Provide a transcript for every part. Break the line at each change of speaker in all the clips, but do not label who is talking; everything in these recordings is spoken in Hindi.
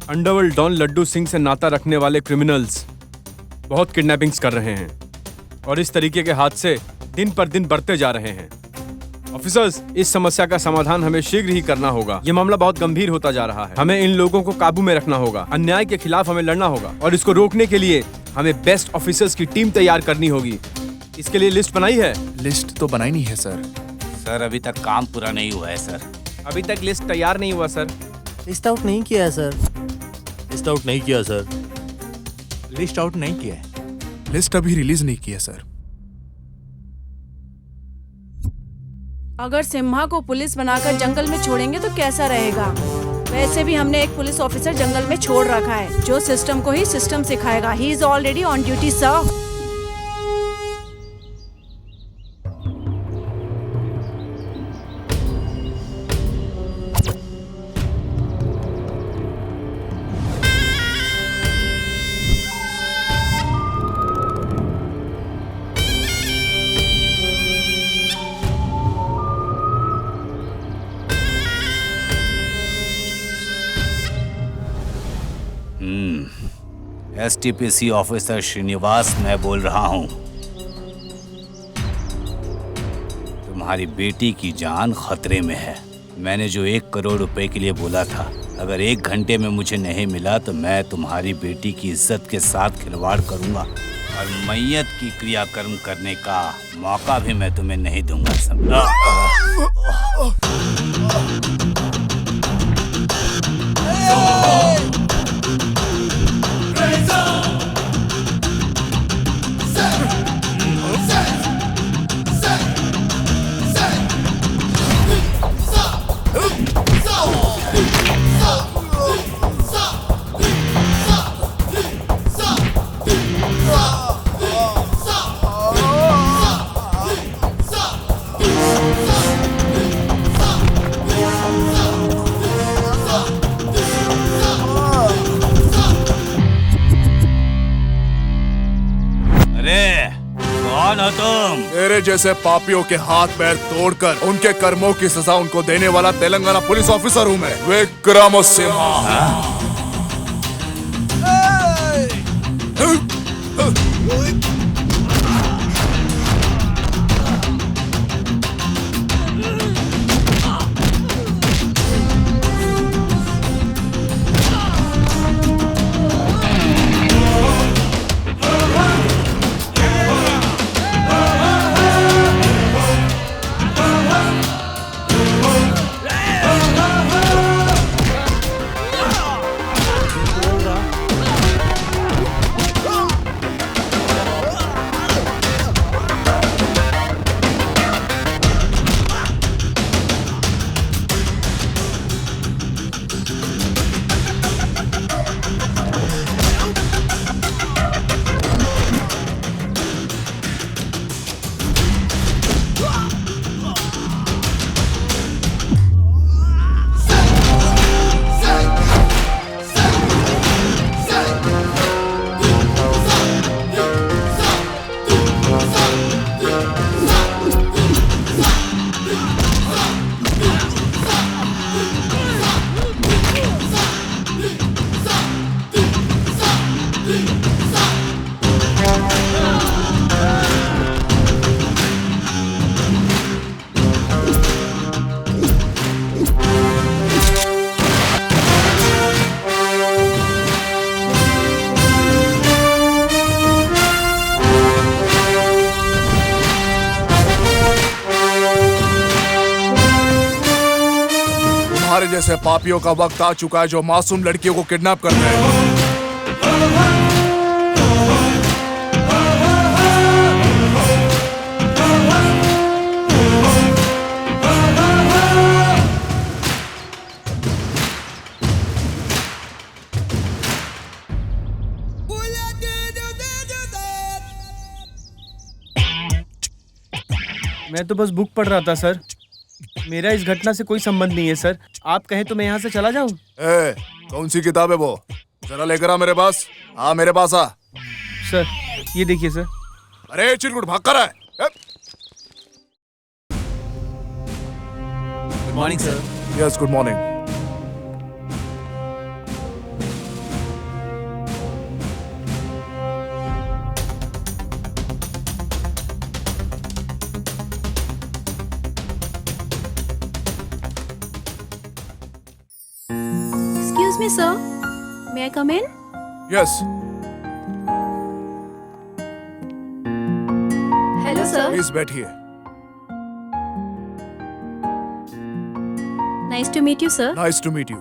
अंडरवर्ल्ड डॉन लड्डू सिंह से नाता रखने वाले क्रिमिनल्स बहुत किडनैपिंग्स कर रहे हैं और इस तरीके के हादसे दिन पर दिन बढ़ते जा रहे हैं। ऑफिसर्स, इस समस्या का समाधान हमें शीघ्र ही करना होगा। ये मामला बहुत गंभीर होता जा रहा है। हमें इन लोगों को काबू में रखना होगा। अन्याय के खिलाफ हमें लड़ना होगा और इसको रोकने के लिए हमें बेस्ट ऑफिसर्स की टीम तैयार करनी होगी। इसके लिए लिस्ट बनाई है?
लिस्ट तो बनाई नहीं है सर।
सर अभी तक काम पूरा नहीं हुआ है सर।
अभी तक लिस्ट तैयार नहीं हुआ सर।
लिस्ट आउट नहीं किया है सर।
लिस्ट आउट नहीं किया सर।
लिस्ट आउट नहीं किया है। लिस्ट अभी रिलीज नहीं किया सर।
अगर सिम्हा को पुलिस बनाकर जंगल में छोड़ेंगे तो कैसा रहेगा? वैसे भी हमने एक पुलिस ऑफिसर जंगल में छोड़ रखा है जो सिस्टम को ही सिस्टम सिखाएगा। He is already on duty sir.
STPC officer Srinivas मैं बोल रहा हूं। तुम्हारी बेटी की जान खतरे में है। मैंने जो 1 करोड़ रुपए के लिए बोला था, अगर 1 घंटे में मुझे नहीं मिला तो मैं तुम्हारी बेटी की इज्जत के साथ खिलवाड़ करूंगा और मैयत की क्रियाकर्म करने का मौका भी मैं तुम्हें नहीं दूंगा, समझा?
तेरे जैसे पापियों के हाथ पैर तोड़कर उनके कर्मों की सजा उनको देने वाला तेलंगाना पुलिस ऑफिसर हूँ मैं, विक्रम सिम्हा। तुम्हारे जैसे पापियों का वक्त आ चुका है जो मासूम लड़कियों को किडनैप कर रहे हैं।
मैं तो बस बुक पढ़ रहा था सर। मेरा इस घटना से कोई संबंध नहीं है सर। आप कहें तो मैं यहाँ से चला जाऊँ?
कौन सी किताब है वो? जरा लेकर आ मेरे पास। हाँ मेरे पास आ।
सर ये देखिए सर।
अरे चिरकुट भाग कर है।
Good morning sir.
Yes good morning.
me, sir. May I come in?
Yes,
Hello, sir.
Please बैठिए।
Nice to meet you, sir.
Nice to meet you.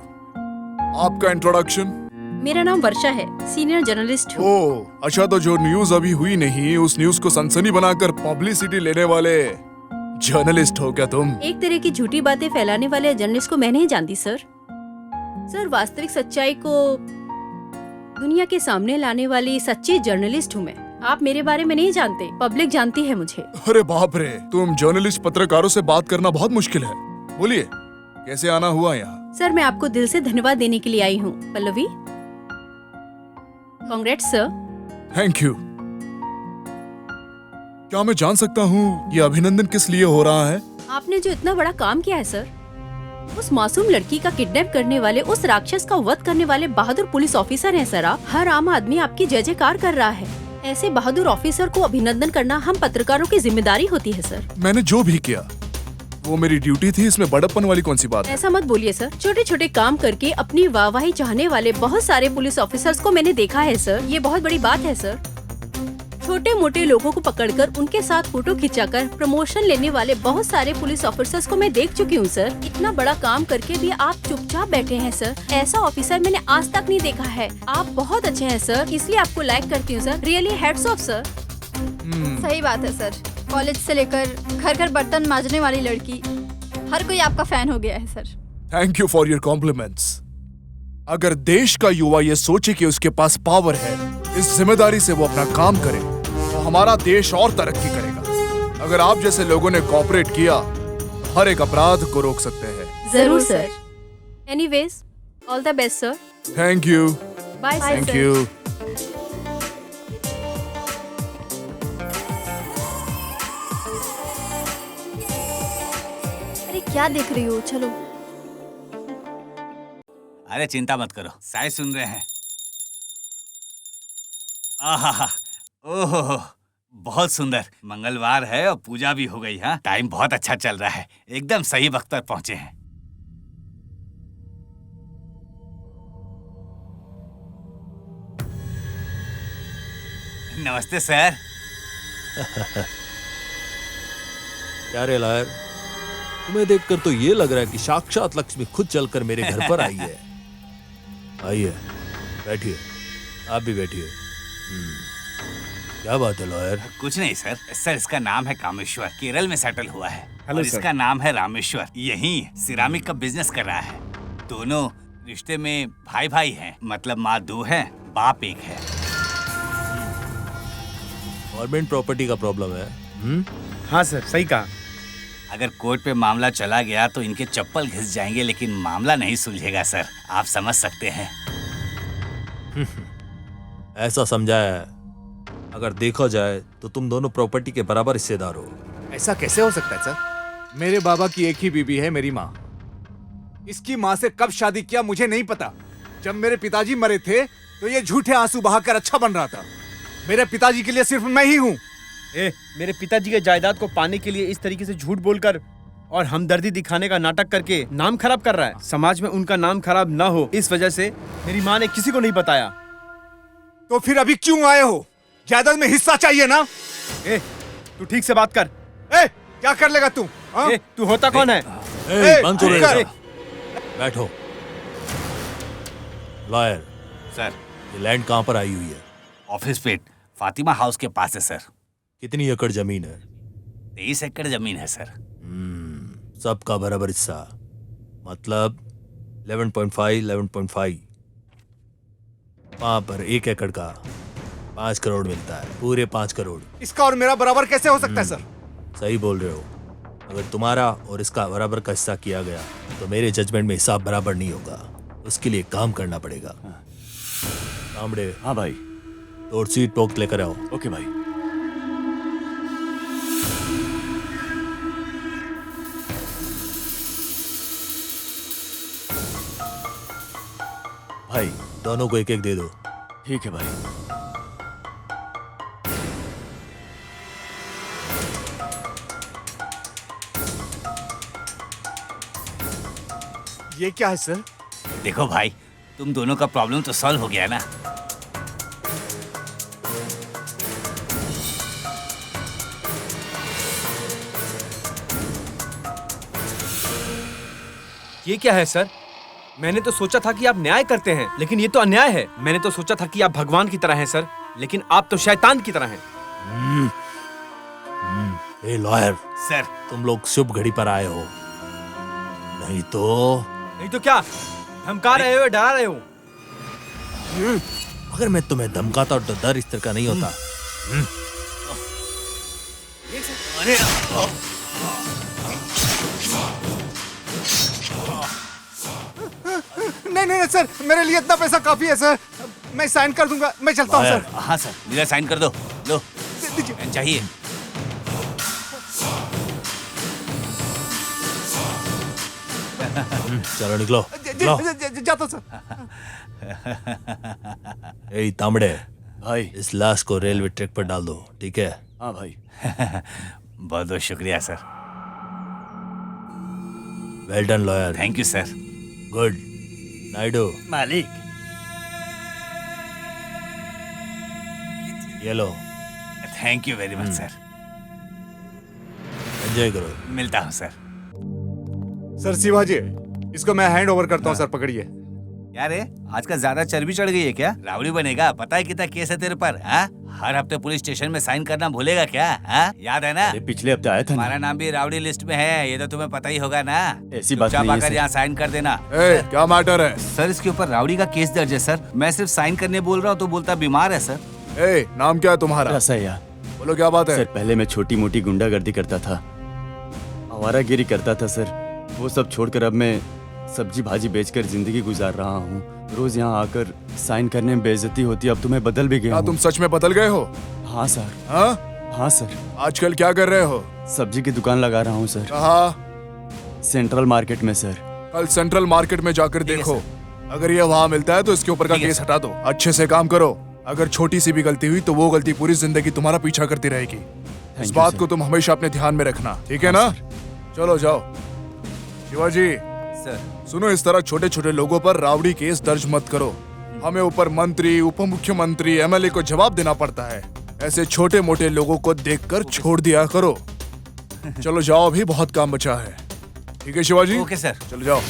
आपका इंट्रोडक्शन?
मेरा नाम वर्षा है, सीनियर जर्नलिस्ट हूँ।
ओ अच्छा, तो जो न्यूज अभी हुई नहीं उस न्यूज को सनसनी बनाकर पब्लिसिटी लेने वाले जर्नलिस्ट हो क्या तुम?
एक तरह की झूठी बातें फैलाने वाले जर्नलिस्ट को मैं नहीं जानती, सर। सर, वास्तविक सच्चाई को दुनिया के सामने लाने वाली सच्ची जर्नलिस्ट हूँ मैं। आप मेरे बारे में नहीं जानते, पब्लिक जानती है मुझे।
अरे बाप रे, तुम जर्नलिस्ट पत्रकारों से बात करना बहुत मुश्किल है। बोलिए, कैसे आना हुआ यहाँ?
सर, मैं आपको दिल से धन्यवाद देने के लिए आई हूँ। Pallavi, congrats sir.
Thank you. क्या मैं जान सकता हूँ ये अभिनंदन किस लिए हो रहा है?
आपने जो इतना बड़ा काम किया है सर, उस मासूम लड़की का किडनैप करने वाले, उस राक्षस का वध करने वाले बहादुर पुलिस ऑफिसर हैं सर आप। हर आम आदमी आपकी जय जयकार कर रहा है। ऐसे बहादुर ऑफिसर को अभिनंदन करना हम पत्रकारों की जिम्मेदारी होती है सर।
मैंने जो भी किया वो मेरी ड्यूटी थी, इसमें बड़प्पन वाली कौन सी बात है?
ऐसा मत बोलिए सर। छोटे छोटे काम करके अपनी वाहवाही चाहने वाले बहुत सारे पुलिस ऑफिसर्स को मैंने देखा है सर। ये बहुत बड़ी बात है सर। छोटे मोटे लोगों को पकड़कर उनके साथ फोटो खिंचाकर प्रमोशन लेने वाले बहुत सारे पुलिस ऑफिसर्स को मैं देख चुकी हूँ सर। इतना बड़ा काम करके भी आप चुपचाप बैठे हैं सर। ऐसा ऑफिसर मैंने आज तक नहीं देखा है। आप बहुत अच्छे हैं सर, इसलिए आपको लाइक करती हूँ sir. Really hats off sir.
सही बात है सर। कॉलेज से लेकर घर घर बर्तन मांजने वाली लड़की, हर कोई आपका फैन हो गया है sir.
Thank you for your compliments. अगर देश का युवा ये सोचे कि उसके पास पावर है, इस जिम्मेदारी से वो अपना काम करे, तो हमारा देश और तरक्की करेगा। अगर आप जैसे लोगों ने कोऑपरेट किया, तो हर एक अपराध को रोक सकते हैं।
जरूर sir. Anyways, all the best sir.
Thank you.
Bye
thank
sir.
You.
अरे क्या देख रही हो, चलो।
अरे चिंता मत करो, साय सुन रहे हैं। आहा, ओहो, बहुत सुंदर। मंगलवार है और पूजा भी हो गई। हाँ, टाइम बहुत अच्छा चल रहा है। एकदम सही वक्त पर पहुंचे हैं। नमस्ते सर।
क्या रे लायर, तुम्हें देखकर तो ये लग रहा है कि साक्षात लक्ष्मी खुद चलकर मेरे घर पर आई है। आइए, बैठिए। आप भी बैठिए। क्या बात है लॉयर?
कुछ नहीं सर। सर, इसका नाम है कामेश्वर, केरल में सेटल हुआ है।
हेलो
और
सर।
इसका नाम है रामेश्वर, यहीं सिरामिक का बिजनेस कर रहा है। दोनों रिश्ते में भाई भाई हैं, मतलब माँ दो है, बाप एक है।
गवर्नमेंट प्रॉपर्टी का प्रॉब्लम है।
हाँ सर, सही कहा।
अगर कोर्ट पे मामला चला गया तो इनके चप्पल घिस जाएंगे, लेकिन मामला नहीं सुलझेगा सर। आप समझ सकते हैं।
ऐसा समझा है। अगर देखा जाए तो तुम दोनों प्रॉपर्टी के बराबर हिस्सेदार हो।
ऐसा कैसे हो सकता है सर? मेरे बाबा की एक ही बीबी है, मेरी माँ। इसकी माँ से कब शादी किया मुझे नहीं पता। जब मेरे पिताजी मरे थे तो ये झूठे आंसू बहाकर अच्छा बन रहा था। मेरे पिताजी के लिए सिर्फ मैं ही हूँ।
मेरे पिताजी के जायदाद को पाने के लिए इस तरीके से झूठ बोलकर और हमदर्दी दिखाने का नाटक करके नाम खराब कर रहा है। समाज में उनका नाम खराब ना हो, इस वजह से मेरी माँ ने किसी को नहीं बताया।
तो फिर अभी क्यों आए हो? जायदाद में हिस्सा चाहिए ना?
तू ठीक से बात कर।
क्या कर लेगा तू?
तू होता कौन है?
बंद करो
कर।
ये। बैठो। लॉयर,
सर,
ये लैंड कहाँ पर आई हुई है?
ऑफिस पेट फातिमा हाउस के पास है सर।
कितनी एकड़ जमीन है?
23 एकड़ जमीन है सर।
सबका बराबर हिस्सा, मतलब 11.5 वहां पर 1 एकड़ का 5 करोड़ मिलता है। पूरे 5 करोड़।
इसका और मेरा बराबर कैसे हो सकता है सर?
सही बोल रहे हो। अगर तुम्हारा और इसका बराबर का हिस्सा किया गया तो मेरे जजमेंट में हिसाब बराबर नहीं होगा। उसके लिए काम करना पड़ेगा। कामड़े,
हाँ भाई।
और सीट बॉक्स लेकर आओ।
ओके भाई। भाई,
दोनों को 1-1 दे दो।
ठीक है भाई।
ये क्या है सर?
देखो भाई, तुम दोनों का प्रॉब्लम तो सॉल्व हो गया ना।
ये क्या है सर? मैंने तो सोचा था कि आप न्याय करते हैं, लेकिन ये तो अन्याय है। मैंने तो सोचा था कि आप भगवान की तरह हैं सर, लेकिन आप तो शैतान की तरह हैं।
ए लॉयर,
सर
तुम लोग शुभ घड़ी पर आए हो, नहीं तो
क्या धमका रहे हो या डरा रहे हो?
अगर मैं तुम्हें धमकाता तो डर इस तरह का नहीं होता।
अरे
नहीं सर, मेरे लिए इतना पैसा काफी है सर, मैं साइन कर दूंगा, मैं चलता हूँ सर।
हाँ सर, मेरा साइन कर दो। लो
दीजिए।
पेन चाहिए?
चलो निकलो। लो।
जाता सर।
ए तांबड़े,
भाई।
इस लाश को रेलवे ट्रैक पर डाल दो, ठीक है?
हाँ भाई।
बहुत बहुत शुक्रिया sir.
Well done lawyer.
Thank you sir.
Good. Naidu,
मालिक।
ये लो,
thank you very much sir.
Enjoy करो।
मिलता हूँ सर।
सर शिवाजी, इसको मैं हैंड ओवर करता हूँ सर, पकड़िए।
क्या रे, आजकल ज्यादा चर्बी चढ़ गई है क्या? रावड़ी बनेगा? पता है कितना केस है तेरे पर? हाँ? हर हफ्ते पुलिस स्टेशन में साइन करना भूलेगा क्या? हाँ? याद है ना?
अरे पिछले हफ्ते आया था ना।
हमारा नाम भी रावड़ी लिस्ट में है, ये तो तुम्हें पता ही होगा ना।
ऐसी बात
चुपचाप
नहीं है
आकर
सर।
यहाँ साइन कर देना।
ए, क्या मैटर है?
सर इसके ऊपर रावड़ी का केस दर्ज है सर। मैं सिर्फ साइन करने बोल रहा हूँ तो बोलता बीमार है सर।
ए, नाम क्या है तुम्हारा?
रसैया।
बोलो क्या बात है?
सर पहले मैं छोटी मोटी गुंडागर्दी करता था, आवारागिरी करता था सर। वो सब छोड़कर अब मैं सब्जी भाजी बेचकर जिंदगी गुजार रहा हूँ। रोज यहाँ आकर साइन करने में बेइज्जती होती है, अब तो मैं बदल भी गया
क्या
हूँ।
तुम सच में बदल गए हो?
हाँ सर।
हाँ?
हाँ सर।
आजकल क्या कर रहे हो?
सब्जी की दुकान लगा रहा हूँ सर,
कहाँ?
सेंट्रल मार्केट में सर।
कल सेंट्रल मार्केट में जाकर
ठीक है,
देखो, अगर ये वहाँ मिलता है तो इसके ऊपर का
ठीक है,
केस
सर।
हटा दो। अच्छे से काम करो, अगर छोटी सी भी गलती हुई तो वो गलती पूरी जिंदगी तुम्हारा पीछा करती रहेगी। इस
you,
बात
सर।
को तुम हमेशा अपने ध्यान में रखना, ठीक है ना? चलो जाओ। शिवाजी
सर
सुनो, इस तरह छोटे छोटे लोगों पर रावड़ी केस दर्ज मत करो। हमें ऊपर मंत्री, उप मुख्यमंत्री, एमएलए को जवाब देना पड़ता है। ऐसे छोटे मोटे लोगों को देखकर छोड़ दिया करो। चलो जाओ, अभी बहुत काम बचा है। ठीक है शिवाजी?
Okay sir.
चलो जाओ।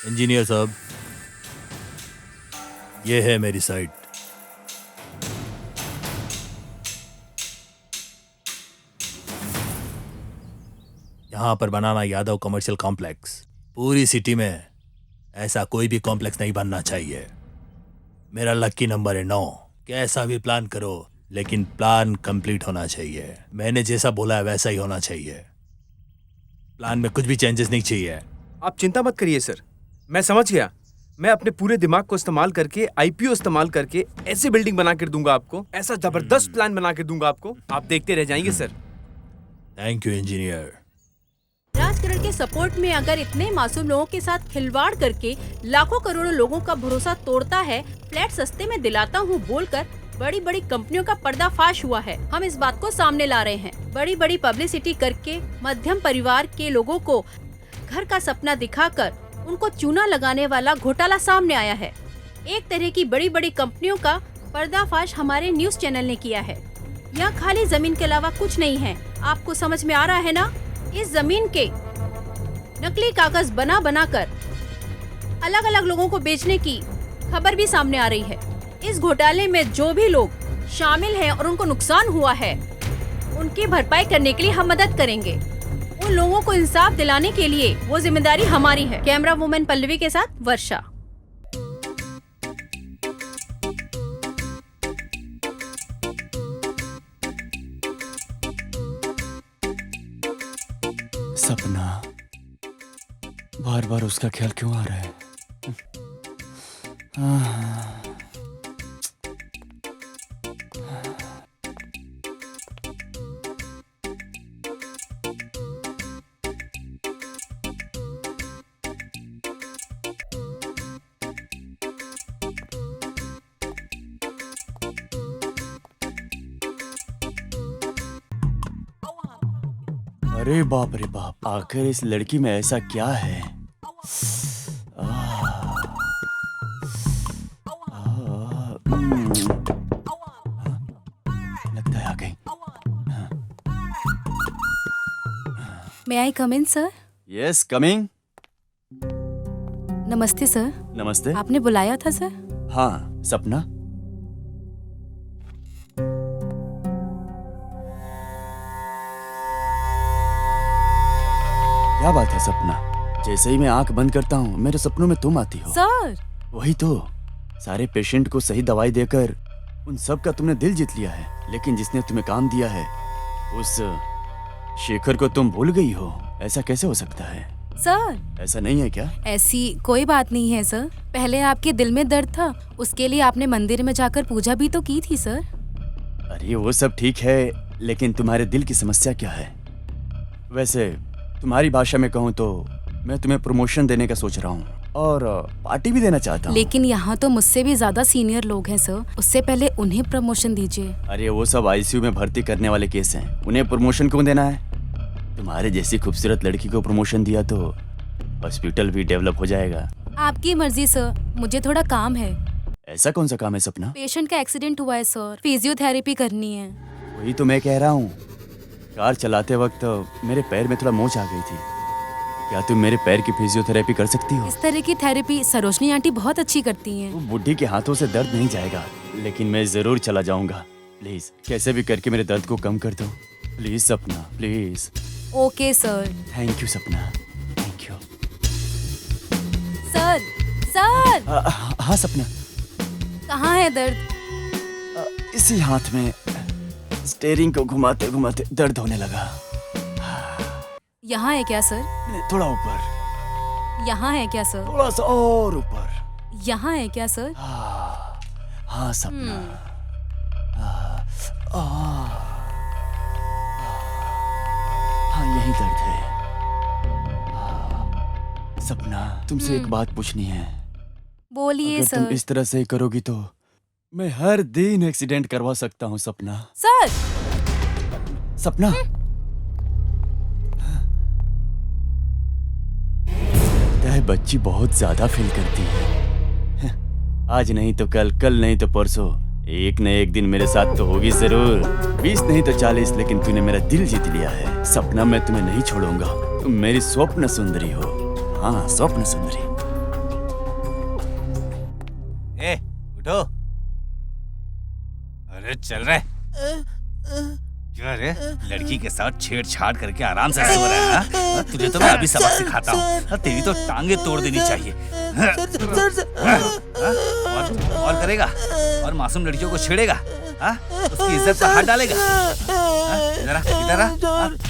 इंजीनियर साहब, ये है मेरी साइट। यहाँ पर बनाना यादव कमर्शियल कॉम्प्लेक्स। पूरी सिटी में ऐसा कोई भी कॉम्प्लेक्स नहीं बनना चाहिए। मेरा लकी नंबर है 9। कैसा भी प्लान करो, लेकिन प्लान कंप्लीट होना चाहिए। मैंने जैसा बोला है वैसा ही होना चाहिए। प्लान में कुछ भी चेंजेस नहीं चाहिए।
आप चिंता मत करिए सर, मैं समझ गया। मैं अपने पूरे दिमाग को इस्तेमाल करके, आईपीओ इस्तेमाल करके ऐसी बिल्डिंग बना कर दूंगा आपको, ऐसा जबरदस्त प्लान बना कर दूंगा आपको, आप देखते रह जाएंगे sir.
Thank you engineer.
Rajkaran के सपोर्ट में अगर इतने मासूम लोगों के साथ खिलवाड़ करके लाखों करोड़ों लोगों का भरोसा तोड़ता है, फ्लैट सस्ते में दिलाता हूँ बोलकर बड़ी बड़ी कंपनियों का पर्दाफाश हुआ है। हम इस बात को सामने ला रहे हैं। बड़ी बड़ी पब्लिसिटी करके मध्यम परिवार के लोगों को घर का सपना दिखाकर उनको चूना लगाने वाला घोटाला सामने आया है। एक तरह की बड़ी बड़ी कंपनियों का पर्दाफाश हमारे न्यूज चैनल ने किया है। यहाँ खाली जमीन के अलावा कुछ नहीं है। आपको समझ में आ रहा है ना? इस जमीन के नकली कागज बना बना कर अलग अलग लोगों को बेचने की खबर भी सामने आ रही है। इस घोटाले में जो भी लोग शामिल हैं और उनको नुकसान हुआ है, उनकी भरपाई करने के लिए हम मदद करेंगे। उन लोगों को इंसाफ दिलाने के लिए वो जिम्मेदारी हमारी है। कैमरा वुमेन पल्लवी के साथ वर्षा।
सपना, बार बार उसका ख्याल क्यों आ रहा है? अरे बाप रे बाप, आखिर इस लड़की में ऐसा क्या है? लगता है आ गई।
मे आई कम इन सर?
Yes, coming.
नमस्ते सर।
नमस्ते।
आपने बुलाया था सर?
हाँ, सपना। क्या बात है सपना? जैसे ही मैं आंख बंद करता हूँ मेरे सपनों में तुम आती हो।
सर
वही तो, सारे पेशेंट को सही दवाई देकर उन सब का तुमने दिल जीत लिया है, लेकिन जिसने तुम्हें काम दिया है उस शेखर को तुम भूल गई हो। ऐसा कैसे हो सकता है?
सर
ऐसा नहीं है क्या?
ऐसी कोई बात नहीं है सर। पहले आपके दिल में दर्द था, उसके लिए आपने मंदिर में जाकर पूजा भी तो की थी सर।
अरे वो सब ठीक है, लेकिन तुम्हारे दिल की समस्या क्या है? वैसे तुम्हारी भाषा में कहूँ तो मैं तुम्हें प्रमोशन देने का सोच रहा हूँ और पार्टी भी देना चाहता हूँ।
लेकिन यहाँ तो मुझसे भी ज्यादा सीनियर लोग हैं सर, उससे पहले उन्हें प्रमोशन दीजिए।
अरे वो सब आईसीयू में भर्ती करने वाले केस हैं, उन्हें प्रमोशन क्यों देना है? तुम्हारे जैसी खूबसूरत लड़की को प्रमोशन दिया तो हॉस्पिटल भी डेवलप हो जाएगा।
आपकी मर्जी सर, मुझे थोड़ा काम है।
ऐसा कौन सा काम है सपना?
पेशेंट का एक्सीडेंट हुआ है सर, फिजियोथेरेपी करनी है।
वही तो मैं कह रहा हूँ, कार चलाते वक्त मेरे पैर में थोड़ा मोच आ गई थी। क्या तुम मेरे पैर की फिजियोथेरेपी कर सकती हो?
इस तरह की थेरेपी सरोजनी आंटी बहुत अच्छी करती हैं।
वो बुढ़ी के हाथों से दर्द नहीं जाएगा, लेकिन मैं जरूर चला जाऊंगा। प्लीज कैसे भी करके मेरे दर्द को कम कर दो। प्लीज सपना, please.
Okay sir.
Thank you सपना, थैंक यू।
Sir sir.
हाँ सपना।
कहाँ है दर्द?
इसी हाथ में। स्टीयरिंग को घुमाते घुमाते दर्द होने लगा।
यहाँ है क्या सर?
थोड़ा ऊपर।
यहाँ है क्या सर?
थोड़ा सा और ऊपर।
यहाँ है क्या सर?
हाँ सपना। हाँ यही दर्द है। सपना तुमसे एक बात पूछनी है।
बोलिए
अगर
सर।
तुम इस तरह से करोगी तो मैं हर दिन एक्सीडेंट करवा सकता हूँ सपना।
सर।
सपना। लगता है बच्ची बहुत ज्यादा फील करती है। आज नहीं तो कल, कल नहीं तो परसों, एक न एक दिन मेरे साथ तो होगी जरूर। 20 नहीं तो 40, लेकिन तूने मेरा दिल जीत लिया है सपना। मैं तुम्हें नहीं छोड़ूंगा, तुम मेरी स्वप्न सुंदरी हो। हाँ स्वप्न सुंदरी।
ए उठो। अरे चल रहे। क्या रे, लड़की के साथ छेड़छाड़ करके आराम से सो रहा है? तुझे तो मैं अभी सबक सिखाता हूँ। तेरी तो टांगे तोड़ देनी चाहिए। और करेगा और मासूम लड़कियों को छेड़ेगा, उसकी इज्जत पर हाथ डालेगा। इधर आ।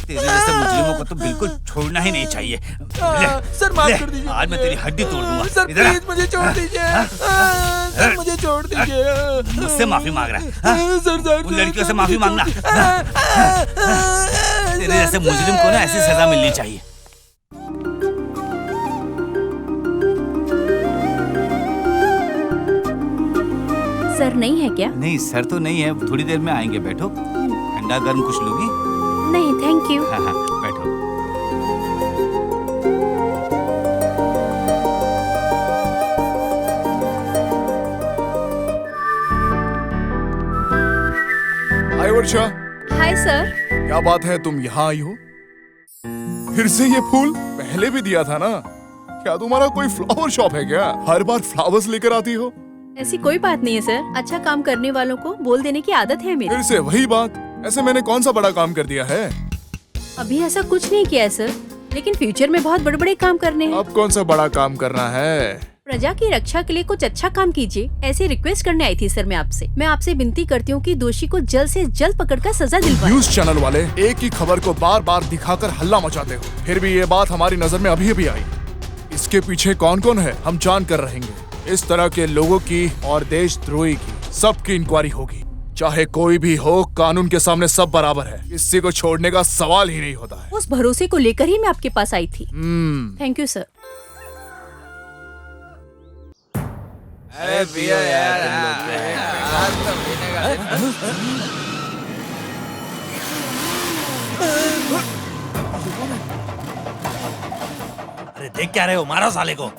तेरे जैसे मुजरिमों को तो बिल्कुल छोड़ना ही नहीं चाहिए।
सर माफ कर दीजिए।
आज मैं तेरी हड्डी तोड़ दूंगा।
सर प्लीज मुझे छोड़ दीजिए। सर मुझे छोड़ दीजिए।
मुझसे माफी मांग रहा है?
सर
उन लड़कियों से माफी मांगना। तेरे जैसे मुजरिम को ना ऐसी सजा मिलनी चाहिए।
सर नहीं है क्या?
नहीं सर तो नहीं है, थोड़ी देर में आएंगे। बैठो। ठंडा गर्म कुछ लोगी?
नहीं थैंक यू।
हाँ बैठो।
हाय वर्षा।
Hi sir.
क्या बात है, तुम यहाँ आई हो? फिर से ये फूल? पहले भी दिया था ना। क्या तुम्हारा कोई फ्लावर शॉप है क्या? हर बार फ्लावर्स लेकर आती हो।
ऐसी कोई बात नहीं है सर, अच्छा काम करने वालों को बोल देने की आदत है मेरी।
फिर से वही बात। ऐसे मैंने कौन सा बड़ा काम कर दिया है?
अभी ऐसा कुछ नहीं किया है सर, लेकिन फ्यूचर में बहुत बड़े बड़े काम करने हैं।
अब कौन सा बड़ा काम करना है?
प्रजा की रक्षा के लिए कुछ अच्छा काम कीजिए, ऐसी रिक्वेस्ट करने आई थी सर मैं आपसे। मैं आपसे विनती करती हूँ कि दोषी को जल्द से जल्द पकड़कर सजा दिलवाएं।
न्यूज चैनल वाले एक ही खबर को बार बार दिखाकर हल्ला मचाते हो, फिर भी ये बात हमारी नजर में अभी अभी आई। इसके पीछे कौन कौन है हम जान कर रहेंगे। इस तरह के लोगों की और देशद्रोही की सबकी इंक्वायरी होगी। चाहे कोई भी हो, कानून के सामने सब बराबर है। किसी को छोड़ने का सवाल ही नहीं होता है।
उस भरोसे को लेकर ही मैं आपके पास आई थी। Thank you sir.
अरे पियो यार।
अरे देख क्या रहे हो, मारो साले को।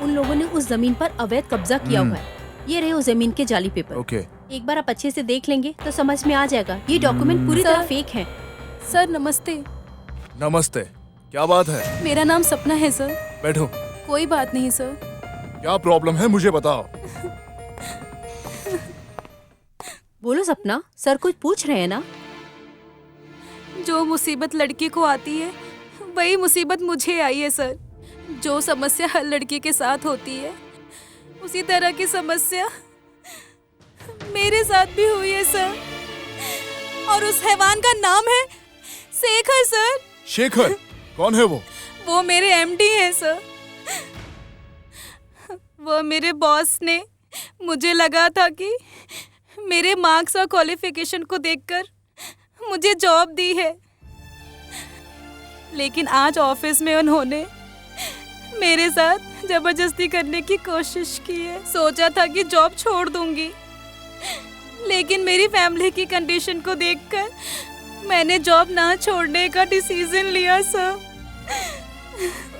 उन लोगों ने उस जमीन पर अवैध कब्जा किया हुआ है। ये रहे उस जमीन के जाली पेपर।
ओके।
एक बार आप अच्छे से देख लेंगे तो समझ में आ जाएगा ये डॉक्यूमेंट पूरी तरह फेक है।
सर नमस्ते।
नमस्ते, क्या बात है?
मेरा नाम सपना है सर।
बैठो।
कोई बात नहीं सर।
क्या प्रॉब्लम है मुझे बताओ।
बोलो सपना, सर कुछ पूछ रहे हैं ना?
जो मुसीबत लड़की को आती है वही मुसीबत मुझे आई है सर। जो समस्या हर लड़की के साथ होती है उसी तरह की समस्या मेरे साथ भी हुई है सर। और उस हैवान का नाम है शेखर सर।
शेखर? कौन है वो?
वो मेरे एमडी हैं सर। वो मेरे बॉस ने, मुझे लगा था कि मेरे मार्क्स और क्वालिफिकेशन को देखकर मुझे जॉब दी है, लेकिन आज ऑफिस में उन्होंने मेरे साथ जबरदस्ती करने की कोशिश की है। सोचा था कि जॉब छोड़ दूंगी, लेकिन मेरी फैमिली की कंडीशन को देखकर मैंने जॉब ना छोड़ने का डिसीजन लिया सर।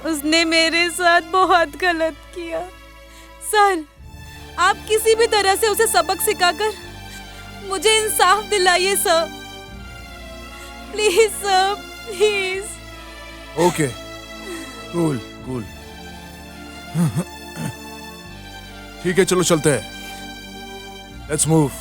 उसने मेरे साथ बहुत गलत किया सर। आप किसी भी तरह से उसे सबक सिखाकर मुझे इंसाफ दिलाइए sir, please sir, please.
Okay, cool cool. ठीक है, चलो चलते हैं। Let's move.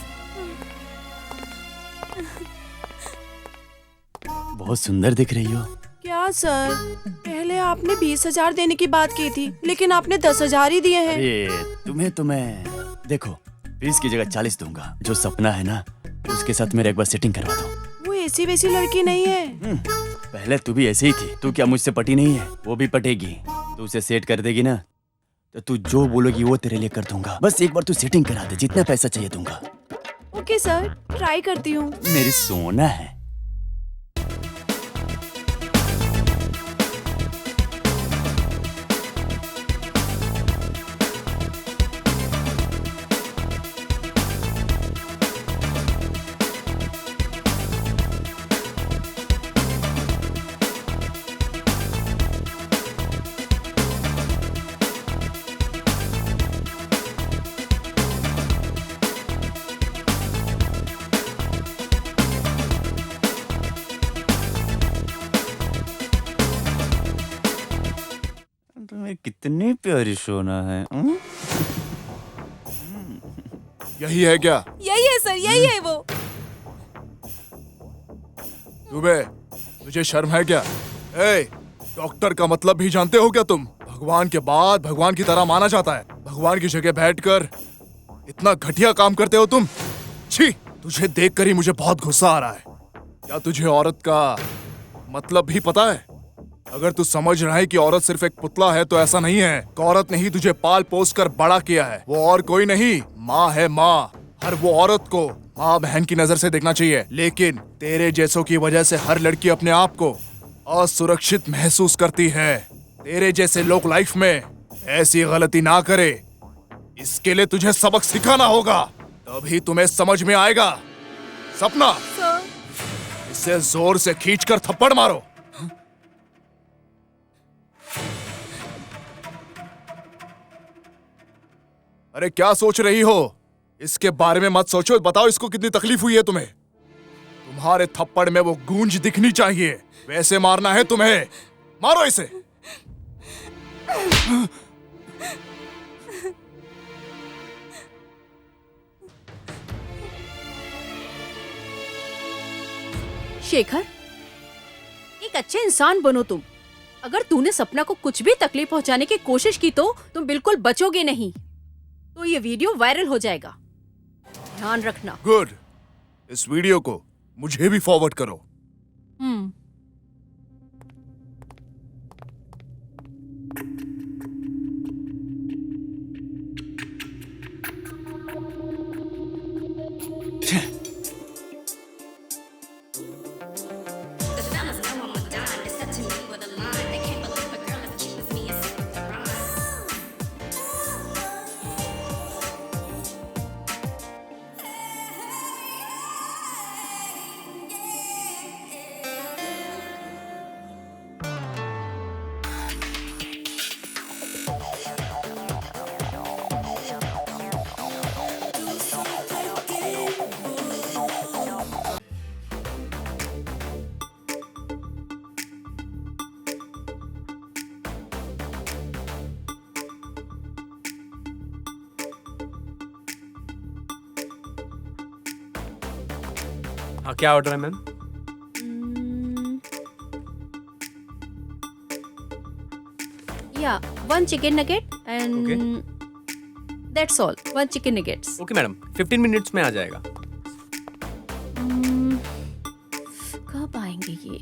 बहुत सुंदर दिख रही हो।
क्या सर, पहले आपने 20,000 देने की बात की थी, लेकिन आपने 10,000 ही दिए हैं।
अरे तुम्हें तो मैं देखो 20 की जगह 40 दूंगा। जो सपना है ना, उसके साथ मेरे एक बार सेटिंग करवा दो।
वो ऐसी वैसी लड़की नहीं है।
पहले तू भी ऐसी ही थी। तू क्या मुझसे पटी नहीं है? वो भी पटेगी। तू उसे सेट कर देगी ना, तो तू जो बोलोगी वो तेरे लिए कर दूंगा। बस एक बार तू सेटिंग करा दे, जितना पैसा चाहिए दूंगा।
ओके सर, ट्राई करती हूँ।
मेरी सोना है। तुम्हें कितनी प्यारी सोना है।
यही है क्या?
यही है सर, यही है वो।
दुबे, तुझे शर्म है क्या? ए, डॉक्टर का मतलब भी जानते हो क्या तुम? भगवान के बाद भगवान की तरह माना जाता है। भगवान की जगह बैठकर इतना घटिया काम करते हो तुम। छी, तुझे देखकर ही मुझे बहुत गुस्सा आ रहा है। क्या तुझे औरत का मतलब भी पता है? अगर तू समझ रहा है कि औरत सिर्फ एक पुतला है तो ऐसा नहीं है। औरत ने ही तुझे पाल पोस कर बड़ा किया है, वो और कोई नहीं। माँ है माँ। हर वो औरत को माँ बहन की नजर से देखना चाहिए, लेकिन तेरे जैसों की वजह से हर लड़की अपने आप को असुरक्षित महसूस करती है। तेरे जैसे लोग लाइफ में ऐसी गलती ना करे, इसके लिए तुझे सबक सिखाना होगा, तभी तुम्हें समझ में आएगा। सपना, इसे जोर से खींचकर थप्पड़ मारो। अरे क्या सोच रही हो? इसके बारे में मत सोचो। बताओ इसको कितनी तकलीफ हुई है तुम्हें? तुम्हारे थप्पड़ में वो गूंज दिखनी चाहिए, वैसे मारना है तुम्हें। मारो इसे।
शेखर, एक अच्छे इंसान बनो तुम। अगर तूने सपना को कुछ भी तकलीफ पहुंचाने की कोशिश की तो तुम बिल्कुल बचोगे नहीं, तो ये वीडियो वायरल हो जाएगा, ध्यान रखना।
गुड, इस वीडियो को मुझे भी फॉरवर्ड करो।
हाँ, क्या ऑर्डर है मैम?
या 1 chicken nugget and that's all. 1 chicken nuggets.
Okay madam, 15 minutes में आ जाएगा।
कब आएंगे ये?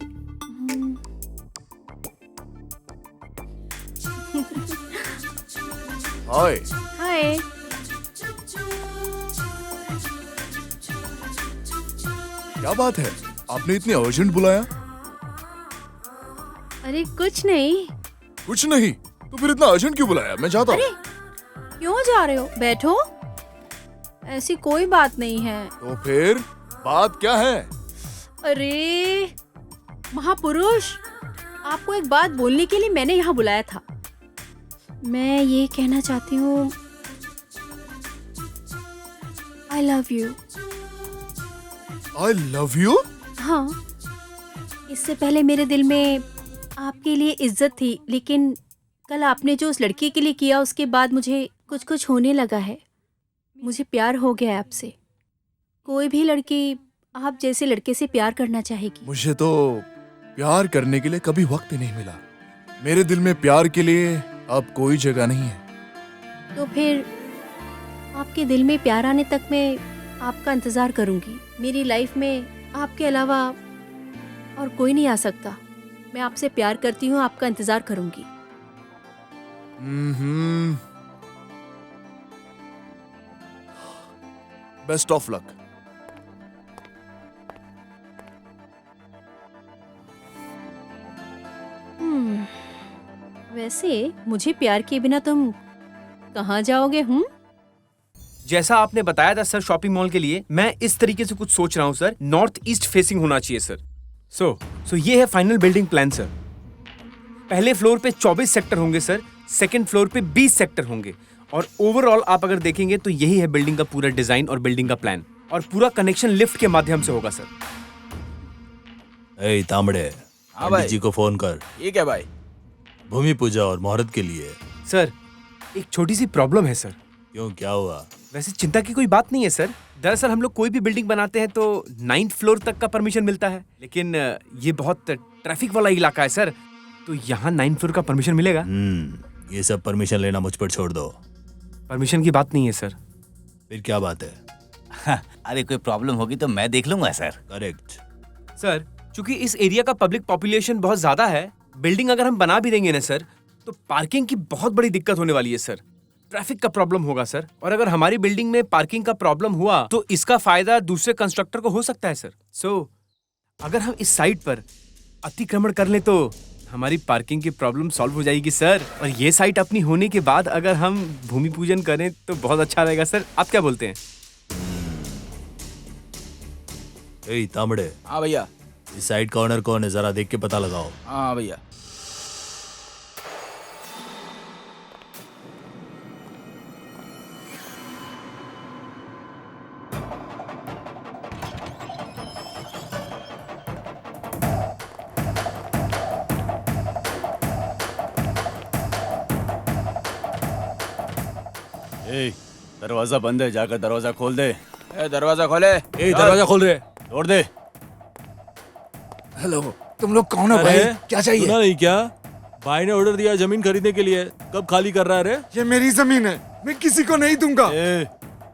हाय।
हाय।
क्या बात है, आपने इतनी अर्जेंट बुलाया?
अरे कुछ नहीं।
कुछ नहीं तो फिर इतना अर्जेंट क्यों बुलाया? मैं जाता हूँ।
अरे क्यों जा रहे हो? बैठो। ऐसी कोई बात नहीं है।
तो फिर बात क्या है?
अरे महापुरुष, आपको एक बात बोलने के लिए मैंने यहाँ बुलाया था। मैं ये कहना चाहती हूँ, I love you.
I love you?
हाँ, इससे पहले मेरे दिल में आपके लिए इज्जत थी, लेकिन कल आपने जो उस लड़की के लिए किया उसके बाद मुझे कुछ कुछ होने लगा है। मुझे प्यार हो गया है आपसे। कोई भी लड़की आप जैसे लड़के से प्यार करना चाहेगी।
मुझे तो प्यार करने के लिए कभी वक्त ही नहीं मिला। मेरे दिल में प्यार के लिए अब कोई जगह नहीं है।
तो फिर आपके दिल में प्यार आने तक मैं आपका इंतजार करूंगी। मेरी लाइफ में आपके अलावा और कोई नहीं आ सकता। मैं आपसे प्यार करती हूँ, आपका इंतजार करूंगी।
Best of luck.
वैसे मुझे प्यार के बिना तुम कहाँ जाओगे?
जैसा आपने बताया था सर शॉपिंग मॉल के लिए, मैं इस तरीके से कुछ सोच रहा हूँ सर। नॉर्थ ईस्ट फेसिंग होना चाहिए सर। सो ये है फाइनल बिल्डिंग प्लान सर। पहले फ्लोर पे 24 सेक्टर होंगे सर, सेकंड फ्लोर पे 20 सेक्टर होंगे, और ओवरऑल आप अगर देखेंगे तो यही है बिल्डिंग का पूरा डिजाइन और बिल्डिंग का प्लान, और पूरा कनेक्शन लिफ्ट के माध्यम से होगा सर।
ए तांबड़े, पंडित जी को फोन कर।
ठीक है भाई।
भूमि पूजा और मुहूर्त के लिए।
सर एक छोटी सी प्रॉब्लम है सर।
क्यों, क्या हुआ?
वैसे चिंता की कोई बात नहीं है सर। दरअसल हम लोग कोई भी बिल्डिंग बनाते हैं तो 9th फ्लोर तक का परमिशन मिलता है, लेकिन ये बहुत ट्रैफिक वाला इलाका है सर, तो यहाँ 9th फ्लोर का परमिशन मिलेगा?
ये सब परमिशन लेना मुझ पर छोड़ दो।
परमिशन की बात नहीं है सर।
फिर क्या बात है?
अरे कोई प्रॉब्लम होगी तो मैं देख लूंगा सर।
करेक्ट
सर, चूंकि इस एरिया का पब्लिक पॉपुलेशन बहुत ज्यादा है, बिल्डिंग अगर हम बना भी देंगे ना सर, तो पार्किंग की बहुत बड़ी दिक्कत होने वाली है सर। ट्रैफिक का प्रॉब्लम होगा सर, और अगर हमारी बिल्डिंग में पार्किंग का प्रॉब्लम हुआ तो इसका फायदा दूसरे कंस्ट्रक्टर को हो सकता है सर। अगर हम इस साइट पर अतिक्रमण कर लें तो हमारी पार्किंग की प्रॉब्लम सॉल्व हो जाएगी सर, और ये साइट अपनी होने के बाद अगर हम भूमि पूजन करें तो बहुत अच्छा रहेगा सर। आप क्या बोलते हैं?
ए तांबड़े।
हाँ भैया।
इस साइट का ओनर कौन है, जरा देख के पता लगाओ।
हाँ भैया।
दरवाजा बंद है, जाकर दरवाजा खोल दे।
दरवाजा खोले।
दरवाजा खोल रहे।
तोड़ दे।
हेलो, तुम लोग कौन हो भाई? क्या चाहिए?
सुना नहीं क्या? भाई ने ऑर्डर दिया जमीन खरीदने के लिए, कब खाली कर रहा है रे?
ये मेरी जमीन है, मैं किसी को नहीं दूंगा।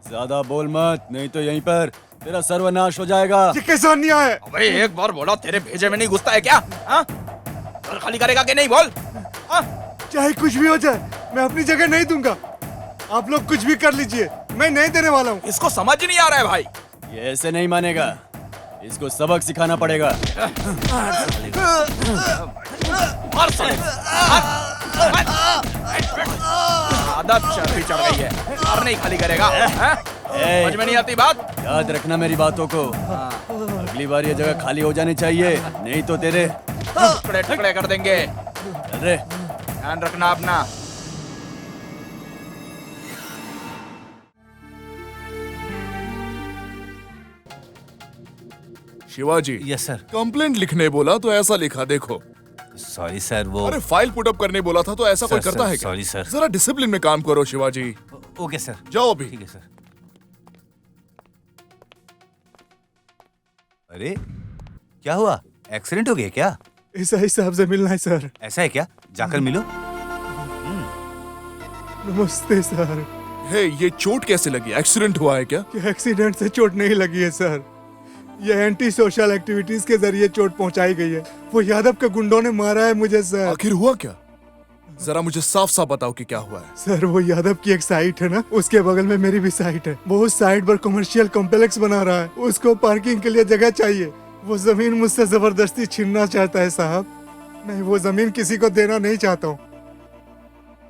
ज्यादा बोल मत, नहीं तो यहीं पर तेरा सर्वनाश हो जाएगा।
ये कैसा अन्याय है?
अबे एक बार बोला, तेरे भेजे में नहीं घुसता है क्या? घर खाली करेगा कि नहीं बोल?
चाहे कुछ भी हो जाए, मैं अपनी जगह नहीं दूंगा। आप लोग कुछ भी कर लीजिए, मैं नहीं देने वाला हूँ।
इसको समझ ही नहीं आ रहा है भाई।
ये ऐसे नहीं मानेगा, इसको सबक सिखाना पड़ेगा।
आदत चढ़ गई है, और नहीं खाली करेगा। समझ में नहीं आती बात?
याद रखना मेरी बातों को। अगली बार ये जगह खाली हो जानी चाहिए, नहीं तो तेरे
टुकड़े टुकड़े कर देंगे।
अरे
ध्यान रखना अपना।
शिवाजी।
Yes sir.
कंप्लेंट लिखने बोला तो ऐसा लिखा, देखो।
सॉरी सर, वो
अरे फाइल पुटअप करने बोला था तो ऐसा कोई करता है क्या?
Sorry sir.
जरा डिसिप्लिन में काम करो शिवाजी।
Okay sir.
जाओ अभी।
ठीक है सर। अरे क्या हुआ, एक्सीडेंट हो गया क्या?
एसआई साहब से मिलना है सर।
ऐसा है क्या? जाकर मिलो।
नमस्ते सर। हे, ये चोट कैसे लगी? एक्सीडेंट हुआ है क्या? एक्सीडेंट से चोट नहीं लगी है सर, ये एंटी सोशल एक्टिविटीज के जरिए चोट पहुंचाई गई है। वो यादव के गुंडों ने मारा है मुझे सर। आखिर हुआ क्या? जरा मुझे साफ साफ बताओ कि क्या हुआ है। सर वो यादव की एक साइट है ना, उसके बगल में मेरी भी साइट है। वो उस साइट पर कमर्शियल कॉम्प्लेक्स बना रहा है, उसको पार्किंग के लिए जगह चाहिए। वो जमीन मुझसे जबरदस्ती छीनना चाहता है साहब। मैं वो जमीन किसी को देना नहीं चाहता हूँ।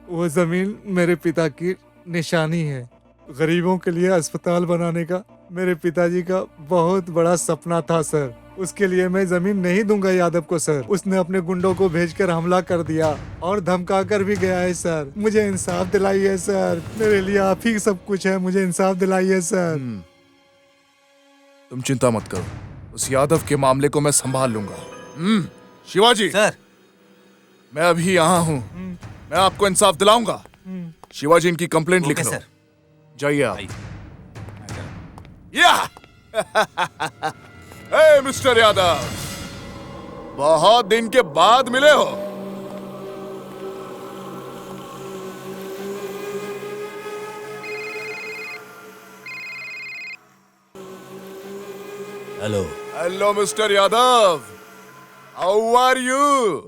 वो जमीन मेरे पिता की निशानी है। गरीबों के लिए अस्पताल बनाने का मेरे पिताजी का बहुत बड़ा सपना था सर। उसके लिए मैं जमीन नहीं दूंगा यादव को सर। उसने अपने गुंडों को भेजकर हमला कर दिया और धमका कर भी गया है सर। मुझे इंसाफ दिलाइए सर, मेरे लिए आप ही सब कुछ है, मुझे इंसाफ दिलाइए सर। तुम चिंता मत करो, उस यादव के मामले को मैं संभाल लूंगा। शिवाजी
सर,
मैं अभी यहाँ हूँ, मैं आपको इंसाफ दिलाऊंगा। शिवाजी इनकी कंप्लेंट लिख लो। जाइए आप। हे मिस्टर यादव, बहुत दिन के बाद मिले हो।
Hello.
Hello mister Yadav, how are you?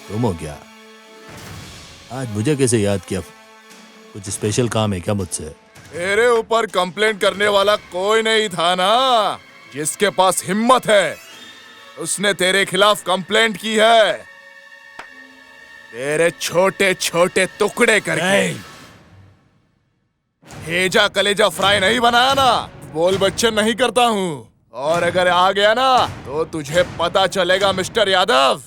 तुम हो क्या? आज मुझे कैसे याद किया? कुछ स्पेशल काम है क्या मुझसे?
तेरे ऊपर कंप्लेंट करने वाला कोई नहीं था ना। जिसके पास हिम्मत है उसने तेरे खिलाफ कंप्लेंट की है। तेरे छोटे छोटे टुकड़े करके भेजा कलेजा फ्राई नहीं बनाया ना, बोल बच्चे नहीं करता हूँ। और अगर आ गया ना तो तुझे पता चलेगा मिस्टर यादव।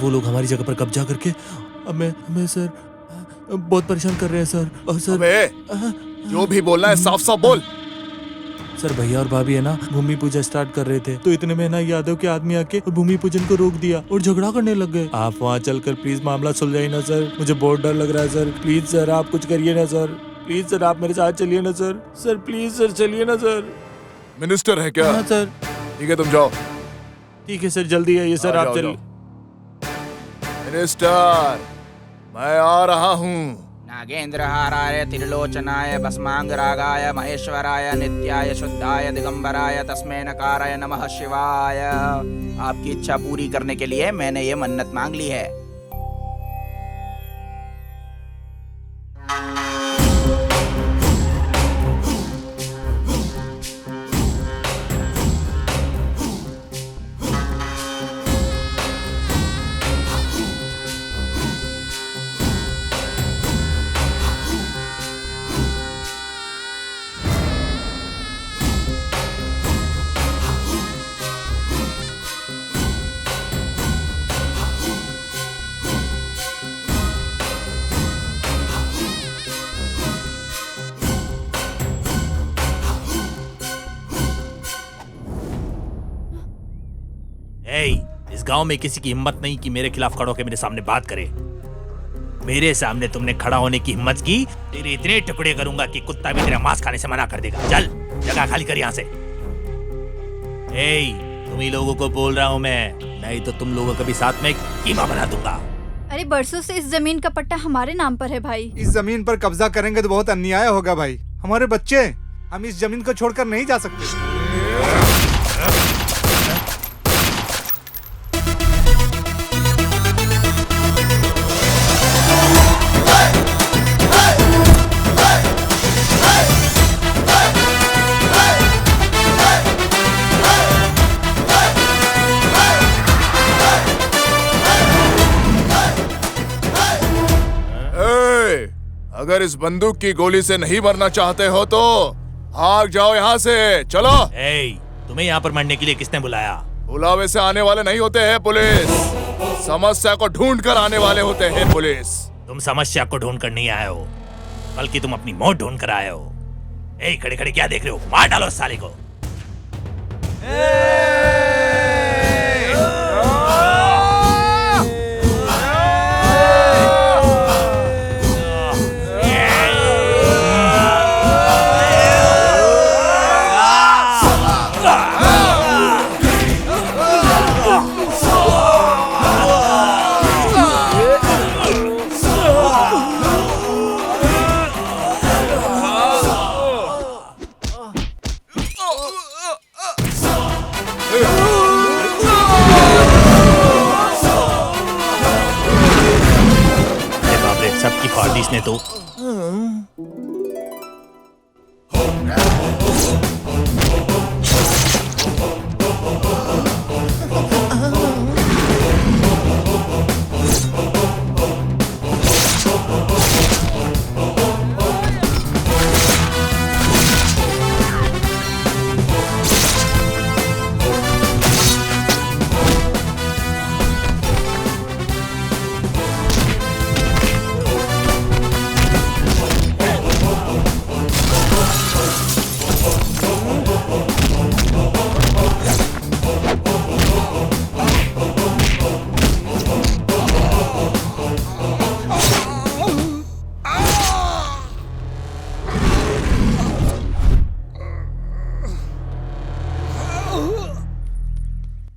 वो लोग हमारी जगह पर कब्जा करके हमें सर बहुत परेशान कर रहे हैं सर। और सर
अबे जो भी बोलना है साफ साफ बोल।
सर भैया और भाभी है ना भूमि पूजा स्टार्ट कर रहे थे, तो इतने में ना यादव के आदमी आके और भूमि पूजन को रोक दिया और झगड़ा करने लग गए। आप वहाँ चलकर प्लीज मामला सुलझाइए ना सर, मुझे बहुत डर लग रहा है सर। प्लीज सर आप कुछ करिए ना सर, प्लीज सर आप मेरे साथ चलिए ना सर। सर प्लीज सर चलिए ना सर।
मिनिस्टर है क्या?
हाँ सर।
ठीक है तुम जाओ।
ठीक है सर जल्दी आइए सर आप चलिए।
मिनिस्टर मैं आ रहा हूँ।
नागेंद्रहाराय त्रिलोचनाय भस्मांगरागाय महेश्वराय नित्याय शुद्धाय दिगंबराय तस्मै नकाराय नमः शिवाय। आपकी इच्छा पूरी करने के लिए मैंने ये मन्नत मांग ली है।
इस गांव में किसी की हिम्मत नहीं कि मेरे खिलाफ खड़ा होकर मेरे सामने बात करे। मेरे सामने तुमने खड़ा होने की हिम्मत की, तेरे इतने टुकड़े करूंगा कि कुत्ता भी तेरा मांस खाने से मना कर देगा। चल जगह खाली कर यहाँ से। तुम ही लोगों को बोल रहा हूँ मैं, नहीं तो तुम लोगों को भी साथ में कीमा बना दूंगा।
अरे बरसों से इस जमीन का पट्टा हमारे नाम पर है भाई।
इस जमीन पर कब्जा करेंगे तो बहुत अन्याय होगा भाई। हमारे बच्चे, हम इस जमीन को छोड़कर नहीं जा सकते।
अगर इस बंदूक की गोली से नहीं मरना चाहते हो तो भाग जाओ यहाँ से। चलो।
तुम्हें यहाँ पर मरने के लिए किसने बुलाया?
बुलावे से आने वाले नहीं होते हैं पुलिस, समस्या को ढूंढ कर आने वाले होते हैं पुलिस।
तुम समस्या को ढूंढ कर नहीं आए हो, बल्कि तुम अपनी मौत ढूंढ कर आए हो। खड़े खड़े क्या देख रहे हो? मार डालो इस साले को। सबकी पार्टी ने तो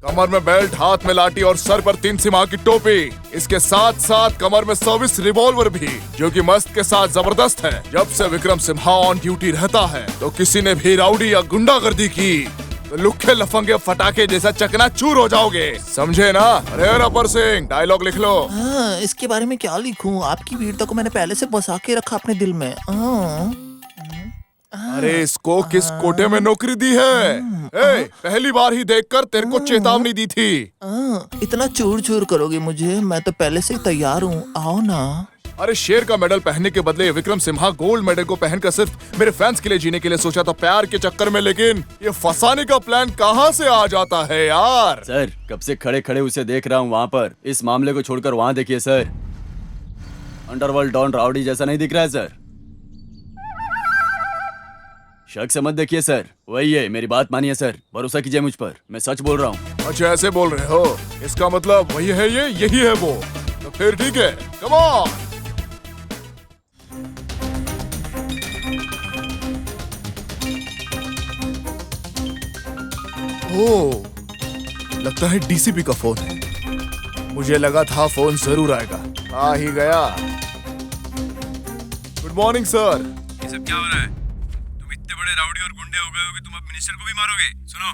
कमर में बेल्ट, हाथ में लाठी और सर पर 3 सिमाह की टोपी। इसके साथ साथ कमर में सर्विस रिवॉल्वर भी, जो कि मस्त के साथ जबरदस्त है। जब से विक्रम सिम्हा ऑन ड्यूटी रहता है तो किसी ने भी राउडी या गुंडागर्दी की तो लुक्के लफंगे फटाके जैसा चकनाचूर हो जाओगे, समझे ना? अरे रबर सिंह डायलॉग लिख लो।
इसके बारे में क्या लिखूं? आपकी वीरता को मैंने पहले से बसा के रखा अपने दिल में।
अरे इसको किस कोटे में नौकरी दी है? पहली बार ही देखकर तेरे को चेतावनी दी थी।
इतना चूर चूर करोगे मुझे? मैं तो पहले से ही तैयार हूँ, आओ ना।
अरे शेर का मेडल पहनने के बदले विक्रम सिम्हा गोल्ड मेडल को पहनकर सिर्फ मेरे फैंस के लिए जीने के लिए सोचा था प्यार के चक्कर में, लेकिन ये फंसाने का प्लान कहाँ से आ जाता है यार।
सर कब से खड़े खड़े उसे देख रहा हूँ वहाँ पर। इस मामले को छोड़कर वहाँ देखिए सर। अंडरवर्ल्ड डॉन राउडी जैसा नहीं दिख रहा है सर? शक से मत देखिए सर, वही है। मेरी बात मानिए सर, भरोसा कीजिए मुझ पर, मैं सच बोल रहा हूँ।
अच्छा ऐसे बोल रहे हो, इसका मतलब वही है ये, यही है वो। तो फिर ठीक है, कम ऑन। ओह, लगता है डीसीपी का फोन है। मुझे लगा था फोन जरूर आएगा, आ ही गया। Good morning sir.
ये सब क्या हो रहा है? तुम इतने बड़े राउडी और गुंडे हो गए हो कि तुम अब मिनिस्टर को भी मारोगे। सुनो,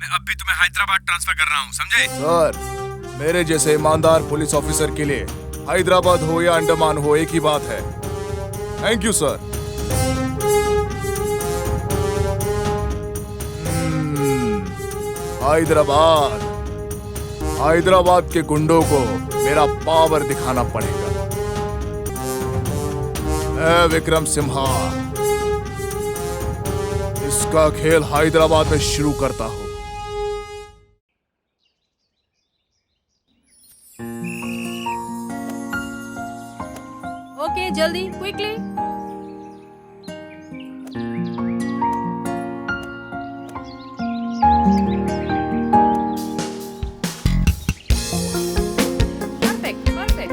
मैं अब भी तुम्हें हैदराबाद ट्रांसफर कर रहा हूँ, समझे?
सर मेरे जैसे ईमानदार पुलिस ऑफिसर के लिए हैदराबाद हो या अंडमान हो एक ही बात है। Thank you sir. Hyderabad, Hyderabad के गुंडों को मेरा पावर दिखाना पड़ेगा। मैं विक्रम सिम्हा इसका खेल हैदराबाद में शुरू करता हूं।
ओके, जल्दी, क्विकली। Perfect, perfect.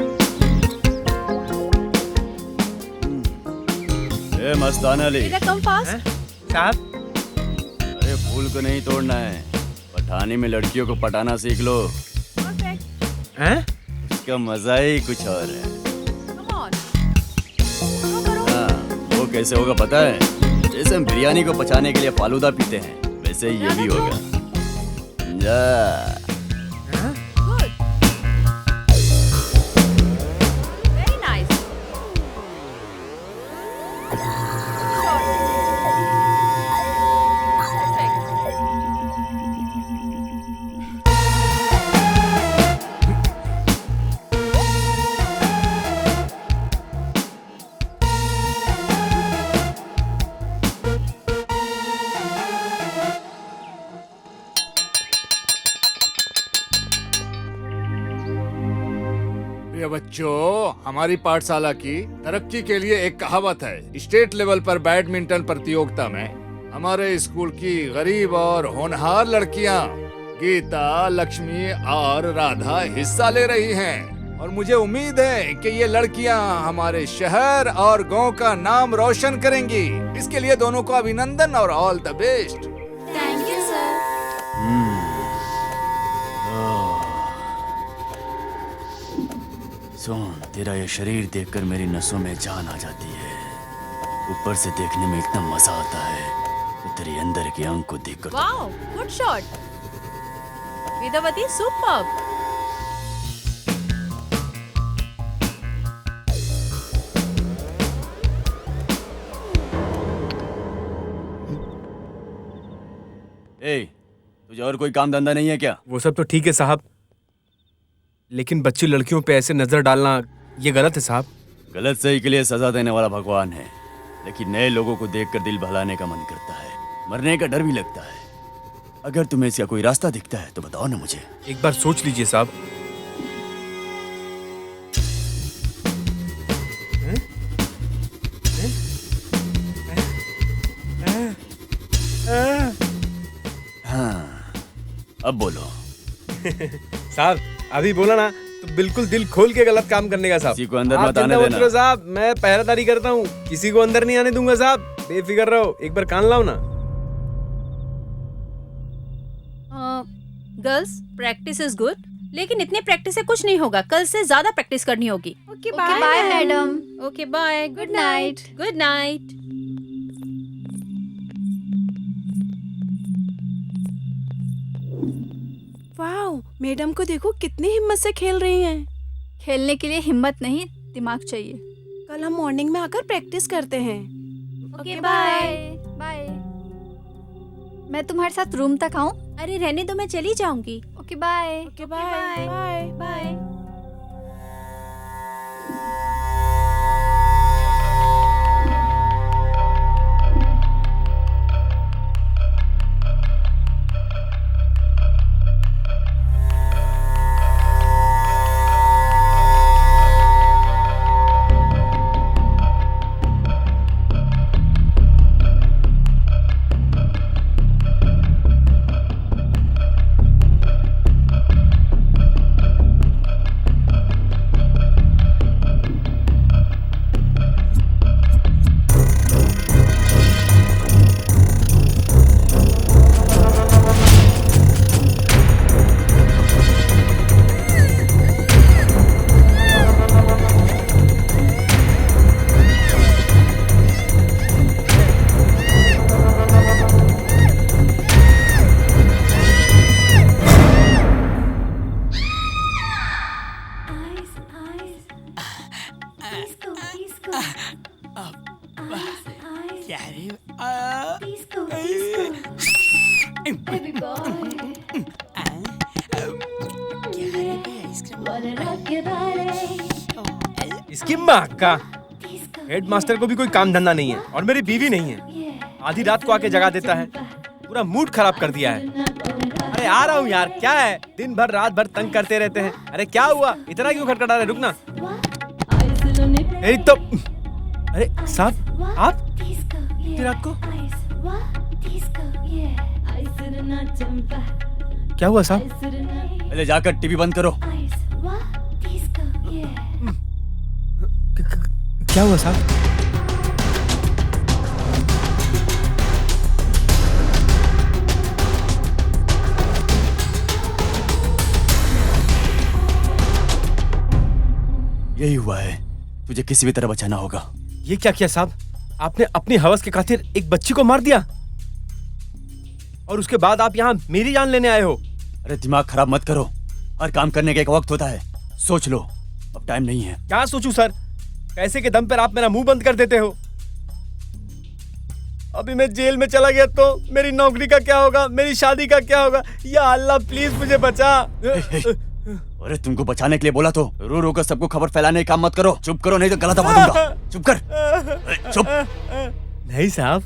ए मस्तान अली,
बेटा कम फास्ट।
साहब,
अरे फूल को नहीं तोड़ना है, पठानी में लड़कियों को पटाना सीख लो।
परफेक्ट।
हैं?
इसका मजा ही कुछ और है।
Come on.
हाँ, वो कैसे होगा पता है? जैसे हम बिरयानी को पचाने के लिए फालूदा पीते हैं, वैसे ही ये भी होगा। जा।
गुड। Very nice.
प्रिय बच्चों, हमारी पाठशाला की तरक्की के लिए एक कहावत है। स्टेट लेवल पर बैडमिंटन प्रतियोगिता में हमारे स्कूल की गरीब और होनहार लड़कियां गीता, लक्ष्मी और राधा हिस्सा ले रही हैं और मुझे उम्मीद है कि ये लड़कियां हमारे शहर और गांव का नाम रोशन करेंगी। इसके लिए दोनों को अभिनंदन और all the best.
Thank you sir.
सुन, तेरा ये शरीर देखकर मेरी नसों में जान आ जाती है। ऊपर से देखने में इतना मजा आता है तो तेरे अंदर के अंग को देखकर
wow, good shot. Vedavati, superb.
ए, तुझे और कोई काम धंधा नहीं है क्या?
वो सब तो ठीक है साहब, लेकिन बच्ची लड़कियों पे ऐसे नजर डालना ये गलत है साहब।
गलत सही के लिए सजा देने वाला भगवान है, लेकिन नए लोगों को देखकर दिल बहलाने का मन करता है, मरने का डर भी लगता है। अगर तुम्हें इसका कोई रास्ता दिखता है तो बताओ ना मुझे।
एक बार सोच लीजिए साहब।
हाँ, अब बोलो।
साहब अभी बोला ना तो बिल्कुल दिल खोल के गलत काम करने का साहब।
किसी को अंदर
आप
मत आने
चिंता मत
देना।
करो साहब, मैं पहरेदारी करता हूँ, किसी को अंदर नहीं आने दूंगा साहब, बेफिक्र रहो। एक बार कान लाओ ना।
गर्ल्स, प्रैक्टिस इज गुड, लेकिन इतने प्रैक्टिस से कुछ नहीं होगा। कल से ज्यादा प्रैक्टिस करनी होगी।
Okay bye madam.
Okay bye.
Good night.
Good night.
Wow, madam को देखो कितनी हिम्मत से खेल रही हैं।
खेलने के लिए हिम्मत नहीं, दिमाग चाहिए।
कल हम मॉर्निंग में आकर प्रैक्टिस करते हैं।
Okay bye. बाय। मैं तुम्हारे साथ रूम तक आऊं?
अरे रहने दो, मैं चली जाऊंगी।
Okay bye.
Okay bye bye
bye.
इसकी माँ का हेडमास्टर को भी कोई काम धंधा नहीं है और मेरी बीवी नहीं है। आधी रात को आके जगा देता है, पूरा मूड खराब कर दिया है। अरे आ रहा हूँ यार, क्या है दिन भर रात भर तंग करते रहते हैं। अरे क्या हुआ, इतना क्यों खटखटा रहे, रुकना। तो अरे साहब आप इतनी रात को क्या हुआ साहब?
पहले जाकर टीवी बंद करो।
क्या हुआ साहब?
यही हुआ है, तुझे किसी भी तरह बचाना होगा।
ये क्या किया साहब? आपने अपनी हवस के खातिर एक बच्ची को मार दिया और उसके बाद आप यहाँ मेरी जान लेने आए हो।
अरे दिमाग खराब मत करो, हर काम करने का एक वक्त होता है, सोच लो, अब टाइम नहीं है।
क्या सोचूं सर, पैसे के दम पर आप मेरा मुंह बंद कर देते हो। अभी मैं जेल में चला गया तो मेरी नौकरी का क्या होगा, मेरी शादी का क्या होगा? या अल्लाह प्लीज मुझे बचा।
अरे तुमको बचाने के लिए बोला तो रो रो कर सबको खबर फैलाने का काम मत करो। चुप करो नहीं तो गला दबा दूंगा। चुप कर। चुप।
नहीं साहब,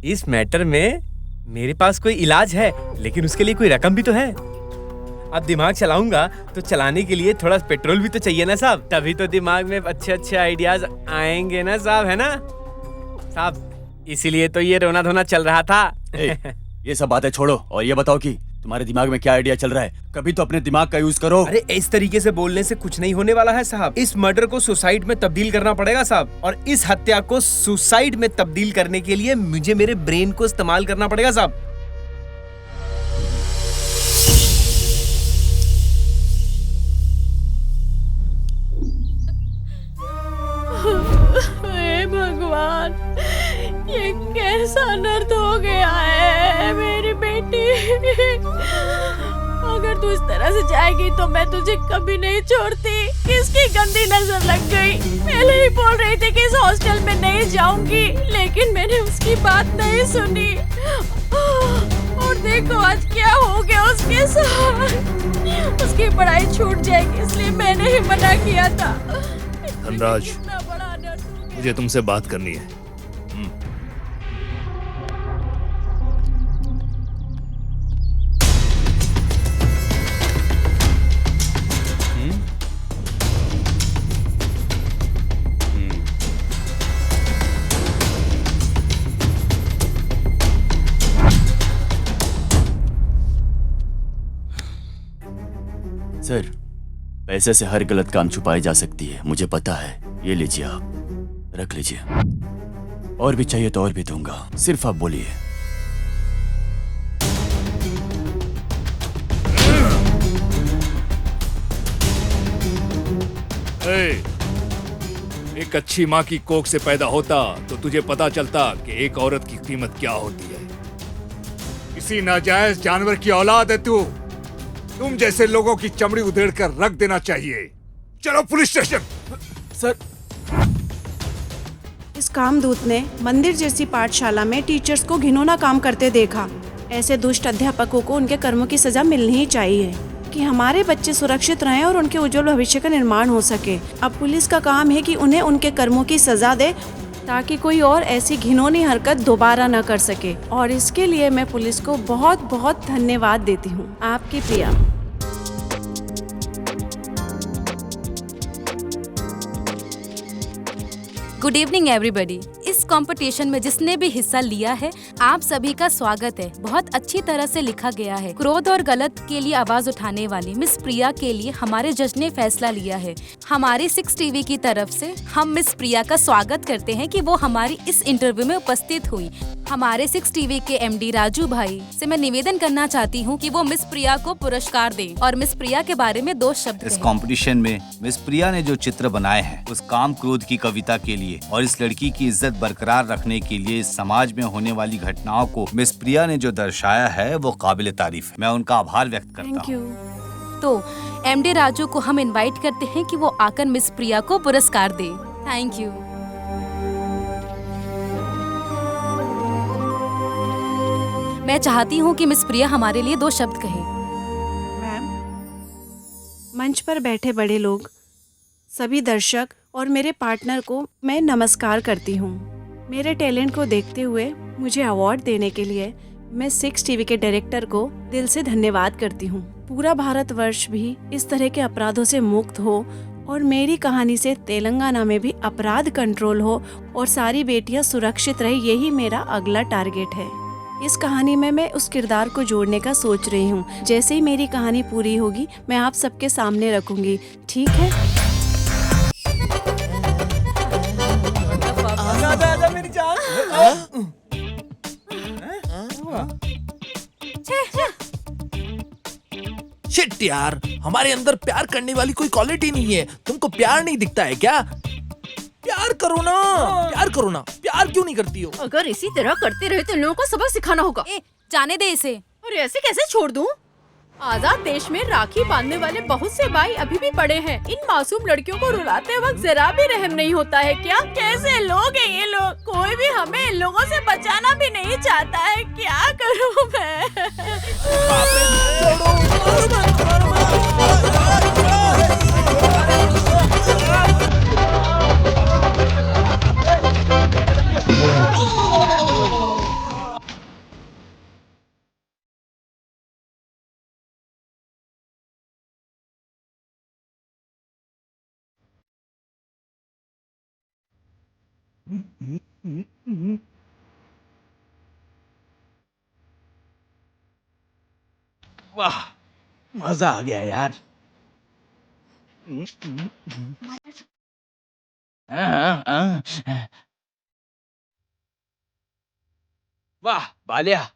इस मैटर में मेरे पास कोई इलाज है, लेकिन उसके लिए कोई रकम भी तो है। अब दिमाग चलाऊंगा तो चलाने के लिए थोड़ा पेट्रोल भी तो चाहिए ना साहब, तभी तो दिमाग में अच्छे अच्छे आइडियाज आएंगे ना साहब, है ना साहब? इसीलिए तो ये रोना धोना चल रहा था।
ये सब बातें छोड़ो और ये बताओ कि तुम्हारे दिमाग में क्या आइडिया चल रहा है। कभी तो अपने दिमाग का यूज करो।
अरे इस तरीके से बोलने से कुछ नहीं होने वाला है साहब। इस मर्डर को सुसाइड में तब्दील करना पड़ेगा साहब, और इस हत्या को सुसाइड में तब्दील करने के लिए मुझे मेरे ब्रेन को इस्तेमाल करना पड़ेगा साहब।
हे भगवान, ये कैसा दर्द हो गया है मेरी बेटी। अगर तू इस तरह से जाएगी तो मैं तुझे कभी नहीं छोड़ती। किसकी गंदी नजर लग गई। पहले ही बोल रही थी कि इस हॉस्टल में नहीं जाऊंगी, लेकिन मैंने उसकी बात नहीं सुनी और देखो आज क्या हो गया उसके साथ। उसकी पढ़ाई छूट जाएगी इसलिए मैंने ही मना किया था।
धनराज, मुझे तुमसे बात करनी है।
सर, पैसे से हर गलत काम छुपाई जा सकती है, मुझे पता है। ये लीजिए, आप रख लीजिए। और भी चाहिए तो और भी दूंगा, सिर्फ आप बोलिए।
एक अच्छी माँ की कोख से पैदा होता तो तुझे पता चलता कि एक औरत की कीमत क्या होती है। किसी नाजायज जानवर की औलाद है तू। तुम जैसे लोगों की चमड़ी उधेड़ कर रख देना चाहिए। चलो पुलिस स्टेशन।
सर,
इस कामदूत ने मंदिर जैसी पाठशाला में टीचर्स को घिनौना काम करते देखा। ऐसे दुष्ट अध्यापकों को उनके कर्मों की सजा मिलनी ही चाहिए कि हमारे बच्चे सुरक्षित रहें और उनके उज्जवल भविष्य का निर्माण हो सके। अब पुलिस का काम है कि उन्हें उनके कर्मों की सजा दे ताकि कोई और ऐसी घिनौनी हरकत दोबारा न कर सके। और इसके लिए मैं पुलिस को बहुत बहुत धन्यवाद देती हूँ। आपकी प्रिया।
Good evening everybody. इस कंपटीशन में जिसने भी हिस्सा लिया है, आप सभी का स्वागत है। बहुत अच्छी तरह से लिखा गया है। क्रोध और गलत के लिए आवाज उठाने वाली मिस प्रिया के लिए हमारे जज ने फैसला लिया है। हमारी 6 टीवी की तरफ से हम मिस प्रिया का स्वागत करते हैं कि वो हमारी इस इंटरव्यू में उपस्थित हुई। हमारे 6 टीवी के MD राजू भाई से मैं निवेदन करना चाहती हूँ कि वो मिस प्रिया को पुरस्कार दें और मिस प्रिया के बारे में 2 शब्द
इस
कहें।
कंपटीशन में मिस प्रिया ने जो चित्र बनाए हैं उस काम क्रोध की कविता के लिए और इस लड़की की इज्जत बरकरार रखने के लिए समाज में होने वाली घटनाओं को मिस प्रिया ने जो दर्शाया है वो काबिल तारीफ है। मैं उनका आभार व्यक्त करता हूँ।
तो MD राजू को हम इनवाइट करते हैं कि वो आकर मिस प्रिया को पुरस्कार दे। Thank you. मैं चाहती हूँ कि मिस प्रिया हमारे लिए 2 शब्द कहे।
मैम, मंच पर बैठे बड़े लोग, सभी दर्शक और मेरे पार्टनर को मैं नमस्कार करती हूँ। मेरे टैलेंट को देखते हुए मुझे अवार्ड देने के लिए मैं 6 टीवी के डायरेक्टर को दिल से धन्यवाद करती हूँ। पूरा भारतवर्ष भी इस तरह के अपराधों से मुक्त हो और मेरी कहानी से तेलंगाना में भी अपराध कंट्रोल हो और सारी बेटियां सुरक्षित रहे, यही मेरा अगला टारगेट है। इस कहानी में मैं उस किरदार को जोड़ने का सोच रही हूँ। जैसे ही मेरी कहानी पूरी होगी मैं आप सबके सामने रखूंगी, ठीक है?
आजा मेरी जान।
शिट यार, हमारे अंदर प्यार करने वाली कोई क्वालिटी नहीं है। तुमको प्यार नहीं दिखता है क्या? प्यार करो ना, प्यार करो ना। प्यार क्यों नहीं करती हो?
अगर इसी तरह करते रहे तो इन लोगों को सबक सिखाना होगा।
जाने दे इसे।
और ऐसे कैसे छोड़ दूं? आजाद देश में राखी बांधने वाले बहुत से भाई अभी भी पड़े हैं। इन मासूम लड़कियों को रुलाते वक्त जरा भी रहम नहीं होता है क्या? कैसे लोग हैं ये लोग? कोई भी हमें इन लोगों से बचाना भी नहीं चाहता है। क्या करूं मैं?
वाह, मजा आ गया यार। वाह बालिया,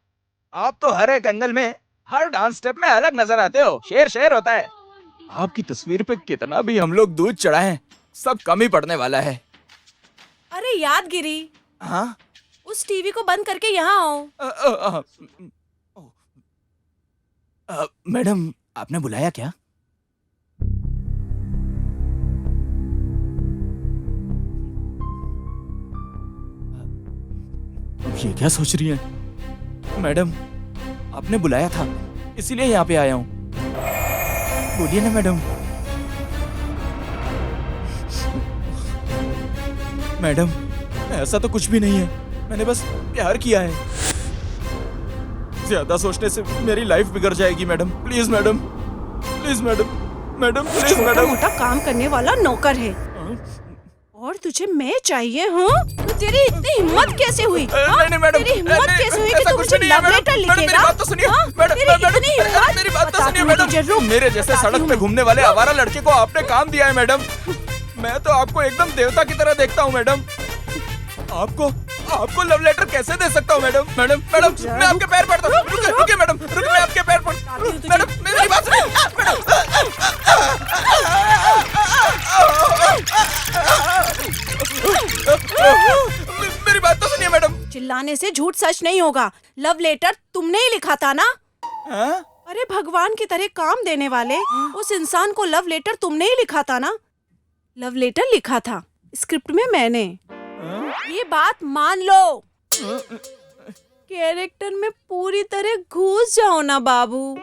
आप तो हर एक एंगल में, हर डांस स्टेप में अलग नजर आते हो। शेर शेर होता है। आपकी तस्वीर पे कितना भी हम लोग दूध चढ़ाएं, सब कम ही पड़ने वाला है।
अरे यादगिरी,
हाँ?
उस टीवी को बंद करके यहाँ आओ।
मैडम, आपने बुलाया क्या? ये क्या सोच रही है? मैडम, आपने बुलाया था, इसीलिए यहाँ पे आया हूँ। बोलिए ना मैडम। मैडम, ऐसा तो कुछ भी नहीं है। मैंने बस प्यार किया है। ज्यादा सोचने से मेरी लाइफ बिगड़ जाएगी madam. Please madam, please madam, madam please madam.
मोटा काम करने वाला नौकर है और तुझे मैं चाहिए। हाँ, तेरी इतनी हिम्मत कैसे हुई?
नहीं मैडम,
तेरी हिम्मत कैसे हुई कि तू मुझे लव लेटर लिखेगा?
मेरी बात तो सुनिए मैडम, मेरी बात तो सुनिए मैडम। मेरे जैसे सड़क पे घूमने वाले आवारा लड़के को आपने काम दिया है मैडम। मैं तो आपको एकदम देवता की तरह देखता हूँ मैडम। आपको लव लेटर कैसे दे सकता हूँ मैडम? मैडम, मैं आपके पैर पड़ता हूँ। रुकिए मैडम, रुकिए, मैं आपके पैर पड़ता हूँ। मैडम, मेरी बात सुनिए मेरी बात तो सुनिए मैडम।
चिल्लाने से झूठ सच नहीं होगा। लव लेटर तुमने ही लिखा था ना? अरे भगवान की तरह काम देने वाले उस इंसान को लव लेटर तुमने ही लिखा था ना? लव लेटर लिखा था स्क्रिप्ट में मैंने। ये बात मान लो। कैरेक्टर में पूरी तरह घुस जाओ ना बाबू।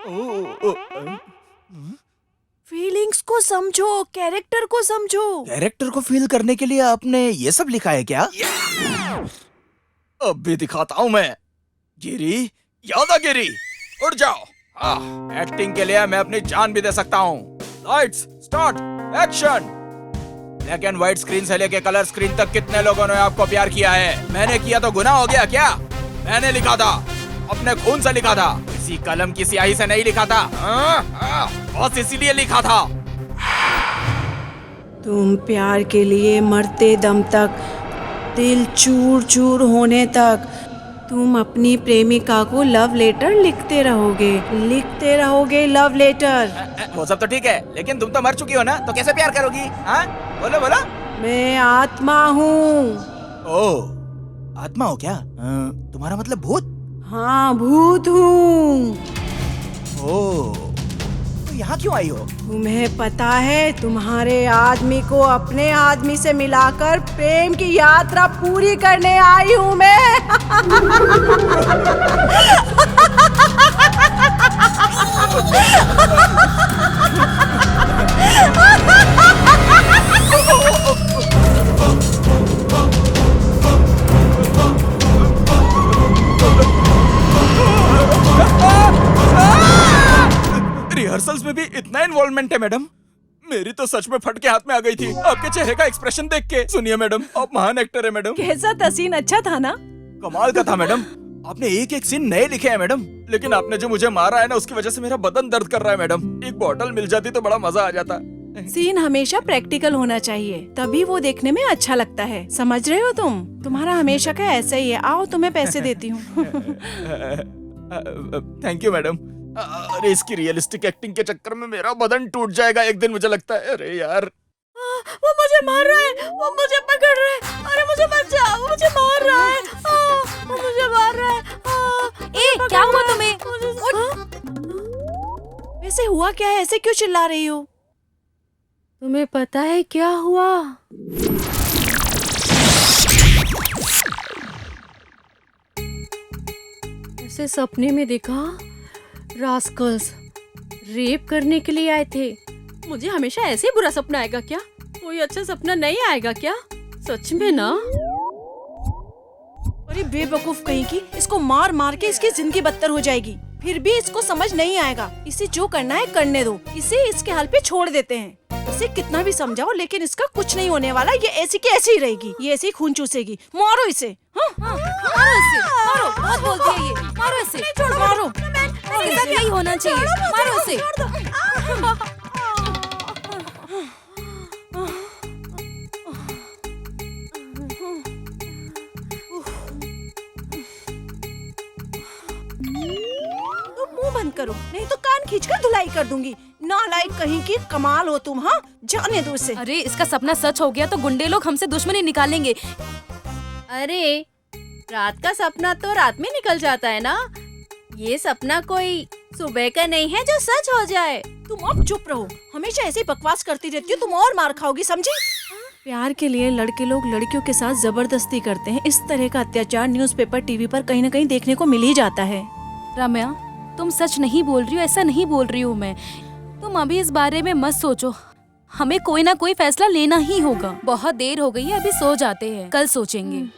फीलिंग्स को समझो, कैरेक्टर को समझो।
कैरेक्टर को फील करने के लिए आपने ये सब लिखा है क्या? अब भी दिखाता हूँ मैं। गिरी, यादागिरी, उड़ जाओ। एक्टिंग के लिए मैं अपनी जान भी दे सकता हूँ। Lights, start, action. Black and white screen से लेके कलर स्क्रीन तक कितने लोगों ने आपको प्यार किया है? मैंने किया तो गुनाह हो गया क्या? मैंने लिखा था, अपने खून से लिखा था, किसी कलम की स्याही से नहीं लिखा था। बस इसीलिए लिखा था।
तुम प्यार के लिए मरते दम तक, दिल चूर चूर होने तक तुम अपनी प्रेमिका को लव लेटर लिखते रहोगे लव लेटर।
वो सब तो ठीक है, लेकिन तुम तो मर चुकी हो ना, तो कैसे प्यार करोगी? हाँ, बोलो बोलो।
मैं आत्मा हूँ।
ओह, आत्मा हो क्या? तुम्हारा मतलब भूत?
हाँ, भूत हूँ।
ओह, तो यहाँ क्यों आई हो?
तुम्हें पता है तुम्हारे आदमी को अपने आदमी से मिलाकर प्रेम की यात्रा पूरी करने आई हूँ मैं।
रिहर्सल्स में भी इतना इन्वॉल्वमेंट है मैडम? मेरी तो सच में फट के हाथ में आ गई थी आपके चेहरे का एक्सप्रेशन देख के। सुनिए मैडम, आप महान एक्टर है मैडम।
कैसा था सीन? अच्छा था ना?
कमाल का था मैडम। आपने एक एक सीन नए लिखे हैं मैडम, लेकिन आपने जो मुझे मारा है ना, उसकी वजह से मेरा बदन दर्द कर रहा है मैडम। एक बॉटल मिल जाती तो बड़ा मजा आ जाता।
सीन हमेशा प्रैक्टिकल होना चाहिए, तभी वो देखने में अच्छा लगता है। समझ रहे हो तुम? तुम्हारा हमेशा का ऐसा ही है। आओ तुम्हें पैसे देती हूँ।
Thank you madam. अरे इसकी रियलिस्टिक एक्टिंग के चक्कर में मेरा बदन टूट जाएगा एक दिन, मुझे लगता है। अरे यार,
वो मुझे मार रहा है, वो मुझे पकड़ रहा है। अरे मुझे बचा, वो मुझे मार रहा है। वो मुझे मार रहा है।
ए, क्या हुआ तुम्हें?
वैसे हुआ क्या है? ऐसे क्यों चिल्ला रही हो?
तुम्हें पता है क्या हुआ? ऐसे सपने में देखा, रास्कल्स रेप करने के लिए आए थे। मुझे हमेशा ऐसे ही बुरा सपना आएगा क्या? कोई अच्छा सपना नहीं आएगा क्या? सच में ना?
अरे बेवकूफ कहीं की, इसको मार मार के इसकी जिंदगी बदतर हो जाएगी। फिर भी इसको समझ नहीं आएगा। इसे जो करना है करने दो, इसे इसके हाल पे छोड़ देते हैं। इसे कितना भी समझाओ लेकिन इसका कुछ नहीं होने वाला। ये ऐसी की ऐसी ही रहेगी, ये ऐसे ही खून चूसेगी। मारो इसे। हाँ?
मारो इसे, मारो। बहुत बोलती है ये। मारो इसे,
मारो।
इसके साथ यही होना चाहिए। मारो इसे।
मुंह बंद करो, नहीं तो कान खींचकर धुलाई कर दूंगी। नालायक कहीं की, कमाल हो तुम। हाँ, जाने दो इसे।
अरे इसका सपना सच हो गया तो गुंडे लोग हमसे दुश्मनी निकालेंगे।
अरे रात का सपना तो रात में निकल जाता है ना। ये सपना कोई सुबह का नहीं है जो सच हो जाए।
तुम अब चुप रहो, हमेशा ऐसे बकवास करती रहती हो। तुम और मार खाओगी, समझी? प्यार के लिए लड़के लोग लड़कियों के साथ जबरदस्ती करते हैं। इस तरह का अत्याचार न्यूज़पेपर, टीवी पर कहीं न कहीं देखने को मिल ही जाता है।
रम्या, तुम सच नहीं बोल रही हो, ऐसा नहीं बोल रही हूँ मैं। तुम अभी इस बारे में मत सोचो, हमें कोई ना कोई फैसला लेना ही होगा। बहुत देर हो गई है, अभी सो जाते हैं, कल सोचेंगे।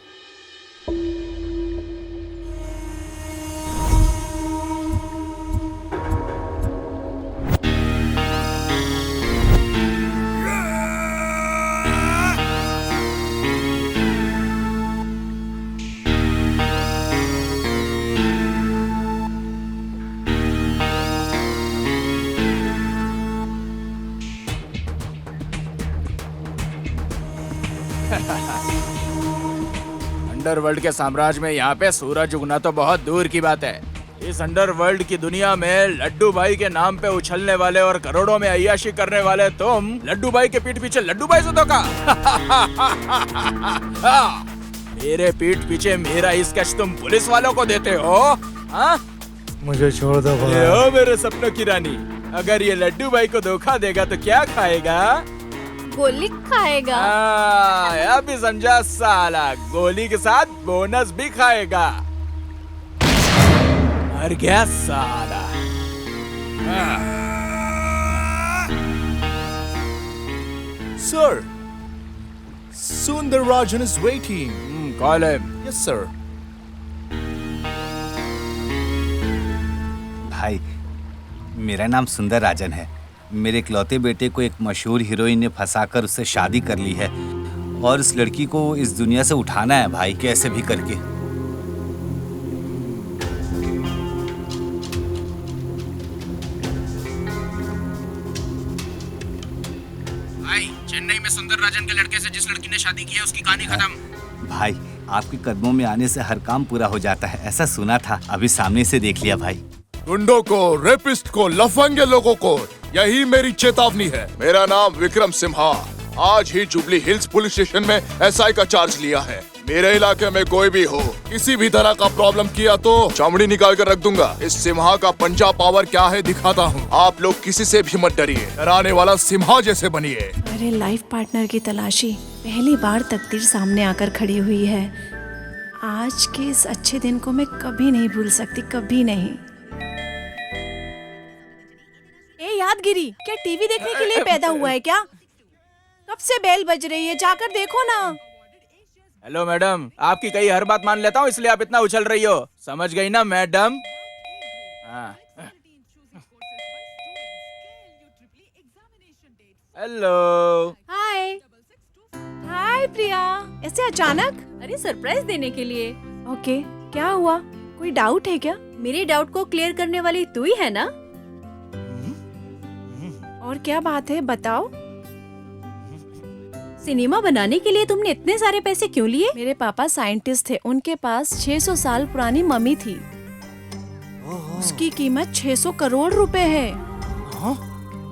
अंडरवर्ल्ड के साम्राज्य में यहाँ पे सूरज उगना तो बहुत दूर की बात है। इस अंडरवर्ल्ड की दुनिया में लड्डू भाई के नाम पे उछलने वाले और करोड़ों में अय्याशी करने वाले तुम लड्डू भाई के पीठ पीछे लड्डू भाई से धोखा। मेरे पीठ पीछे मेरा ही स्केच तुम पुलिस वालों को देते हो? हाँ?
मुझे छोड़ दो भाई।
ये हो मेरे सपनों की रानी। अगर ये लड्डू भाई को धोखा देगा तो क्या खाएगा?
गोली खाएगा।
अभी समझा साला, गोली के साथ बोनस भी खाएगा। मर गया साला।
Sir, Sundararajan is waiting.
Call him.
Yes, sir.
भाई, मेरा नाम सुंदर राजन है। मेरे इकलौते बेटे को एक मशहूर हीरोइन ने फंसाकर उससे शादी कर ली है और उस लड़की को इस दुनिया से उठाना है भाई, कैसे भी करके।
भाई, चेन्नई में सुंदर राजन के लड़के से जिस लड़की ने शादी की है उसकी कहानी खत्म।
भाई, आपके कदमों में आने से हर काम पूरा हो जाता है, ऐसा सुना था। अभी सामने से देख लिया भाई।
गुंडों को, रेपिस्ट को, लफंगे लोगों को यही मेरी चेतावनी है। मेरा नाम विक्रम सिम्हा। आज ही जुबली हिल्स पुलिस स्टेशन में एसआई का चार्ज लिया है। मेरे इलाके में कोई भी हो, किसी भी तरह का प्रॉब्लम किया तो चमड़ी निकाल कर रख दूंगा। इस सिम्हा का पंचा पावर क्या है दिखाता हूँ। आप लोग किसी से भी मत डरिए, डराने वाला सिम्हा जैसे बनिए।
अरे लाइफ पार्टनर की तलाशी पहली बार तकदीर सामने आकर खड़ी हुई है। आज के इस अच्छे दिन को मैं कभी नहीं भूल सकती, कभी नहीं। ए यादगिरी, क्या टीवी देखने के लिए पैदा हुआ है क्या? कब से बेल बज रही है, जाकर देखो ना।
हेलो मैडम, आपकी कई हर बात मान लेता हूँ, इसलिए आप इतना उछल रही हो। समझ गई ना मैडम? हाँ। हेलो।
हाय।
हाय प्रिया, ऐसे अचानक?
अरे सरप्राइज देने के लिए।
ओके, क्या हुआ? कोई डाउट है क्या?
मेरे डाउट को क्लियर करने वाली तू ही है ना?
और क्या बात है, बताओ।
सिनेमा बनाने के लिए तुमने इतने सारे पैसे क्यों लिए?
मेरे पापा साइंटिस्ट थे, उनके पास 600 साल पुरानी मम्मी थी। उसकी कीमत 600 करोड़ रुपए है।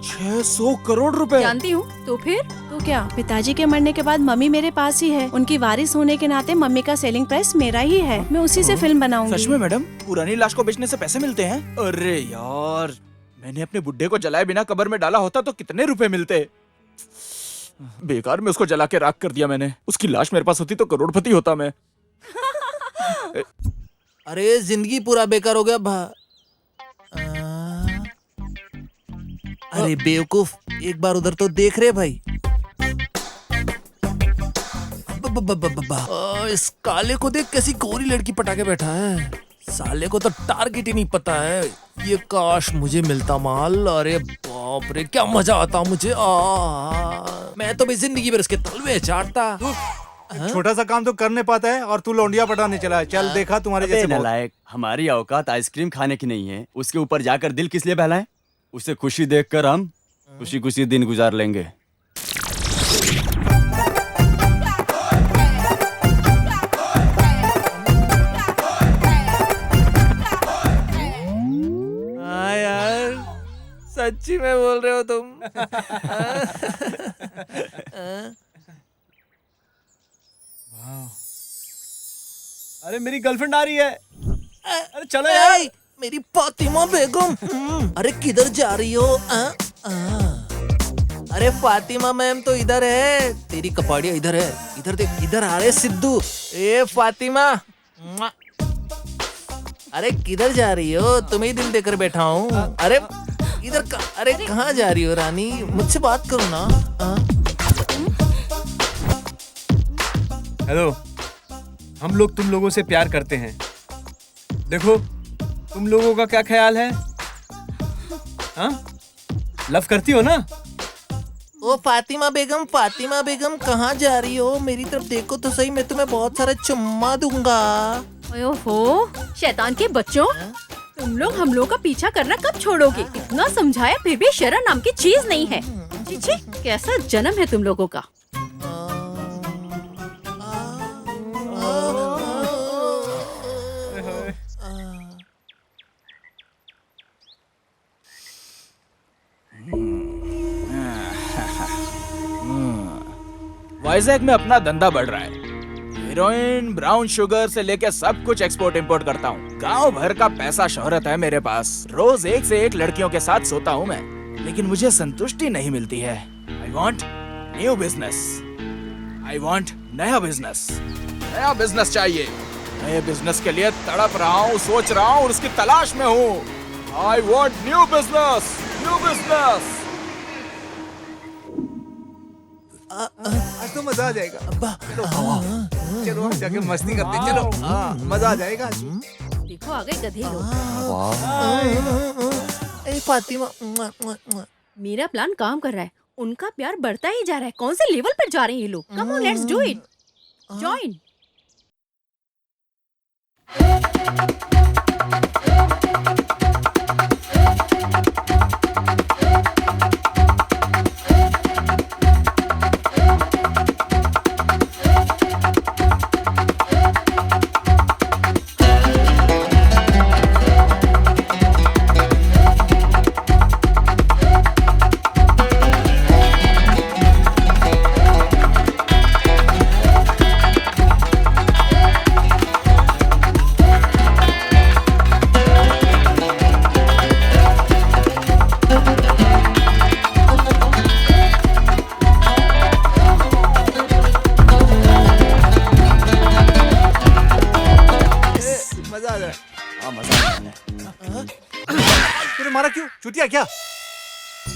600 करोड़ रुपए?
जानती हूँ। तो फिर?
तो क्या, पिताजी के मरने के बाद मम्मी मेरे पास ही है। उनकी वारिस होने के नाते मम्मी का सेलिंग प्राइस मेरा ही है। मैं उसी से फिल्म बनाऊंगी।
सच में मैडम? पुरानी लाश को बेचने से पैसे मिलते हैं? अरे यार, मैंने अपने बुड्ढे को जलाए बिना कब्र में डाला होता तो कितने रुपए मिलते। बेकार में उसको जला के राख कर दिया मैंने। उसकी लाश मेरे पास होती तो करोड़पति होता मैं।
अरे जिंदगी पूरा बेकार हो गया अरे बेवकूफ, एक बार उधर तो देख रहे भाई। इस काले को देख, कैसी गोरी लड़की पटा के बैठा है। साले को तो टारगेट ही नहीं पता है। ये काश मुझे मिलता माल। अरे बाप रे, क्या मजा आता मुझे। मैं तो भी जिंदगी भर उसके तलवे चाटता।
छोटा सा काम तो कर नहीं पाता है और तू लौंडिया पटाने चला है। चल देखा तुम्हारे जैसे
नालायक, हमारी औकात आइसक्रीम खाने की नहीं है, उसके ऊपर जाकर दिल किस लिए बहलाएं? उसे खुशी देखकर हम खुशी खुशी दिन गुजार लेंगे।
हाँ यार, सच्ची में बोल रहे हो तुम?
अरे मेरी गर्लफ्रेंड आ रही है। अरे चलो यार।
मेरी फातिमा बेगम। अरे किधर जा रही हो? अरे फातिमा मैम तो इधर है। तेरी कपाड़िया इधर है। इधर देख, इधर आ रहे सिद्धू। ए फातिमा, अरे किधर जा रही हो? तुम्हें दिल देकर बैठा हूँ। अरे इधर अरे कहाँ जा रही हो रानी? मुझसे बात करो ना।
हेलो, हम लोग तुम लोगों से प्यार करते हैं। देखो, तुम लोगों का क्या ख्याल है? हाँ, लव करती हो ना?
ओ फातिमा बेगम कहाँ जा रही हो? मेरी तरफ देखो तो सही, मैं तुम्हें बहुत सारा चुम्मा दूंगा।
ओहो, शैतान के बच्चों, तुम लोग हम लोग का पीछा करना कब छोड़ोगे? इतना समझाया फिर भी शर्म नाम की चीज नहीं है। छी, कैसा जन्म है तुम लोगों का।
वाइजैक में अपना धंधा बढ़ रहा है। हीरोइन, ब्राउन शुगर से लेके सब कुछ एक्सपोर्ट इंपोर्ट करता हूँ। गांव भर का पैसा शोहरत है मेरे पास। रोज एक से एक लड़कियों के साथ सोता हूँ मैं, लेकिन मुझे संतुष्टि नहीं मिलती है। I want new business. I want नया बिजनेस। नया बिजनेस चाहिए। नए बिजनेस के लिए तड़प रहा हूँ, सोच रहा हूँ और उसकी तलाश में हूँ। I want new business, new business.
आज तो मजा आ जाएगा। चलो जाके मस्ती करते हैं। चलो मजा आ जाएगा।
देखो आ गए गधे लोग।
ए फातिमा,
मेरा प्लान काम कर रहा है। उनका प्यार बढ़ता ही जा रहा है। कौन से लेवल पर जा रहे हैं ये लोग? Come on, let's do it. Join.
चुतिया क्या?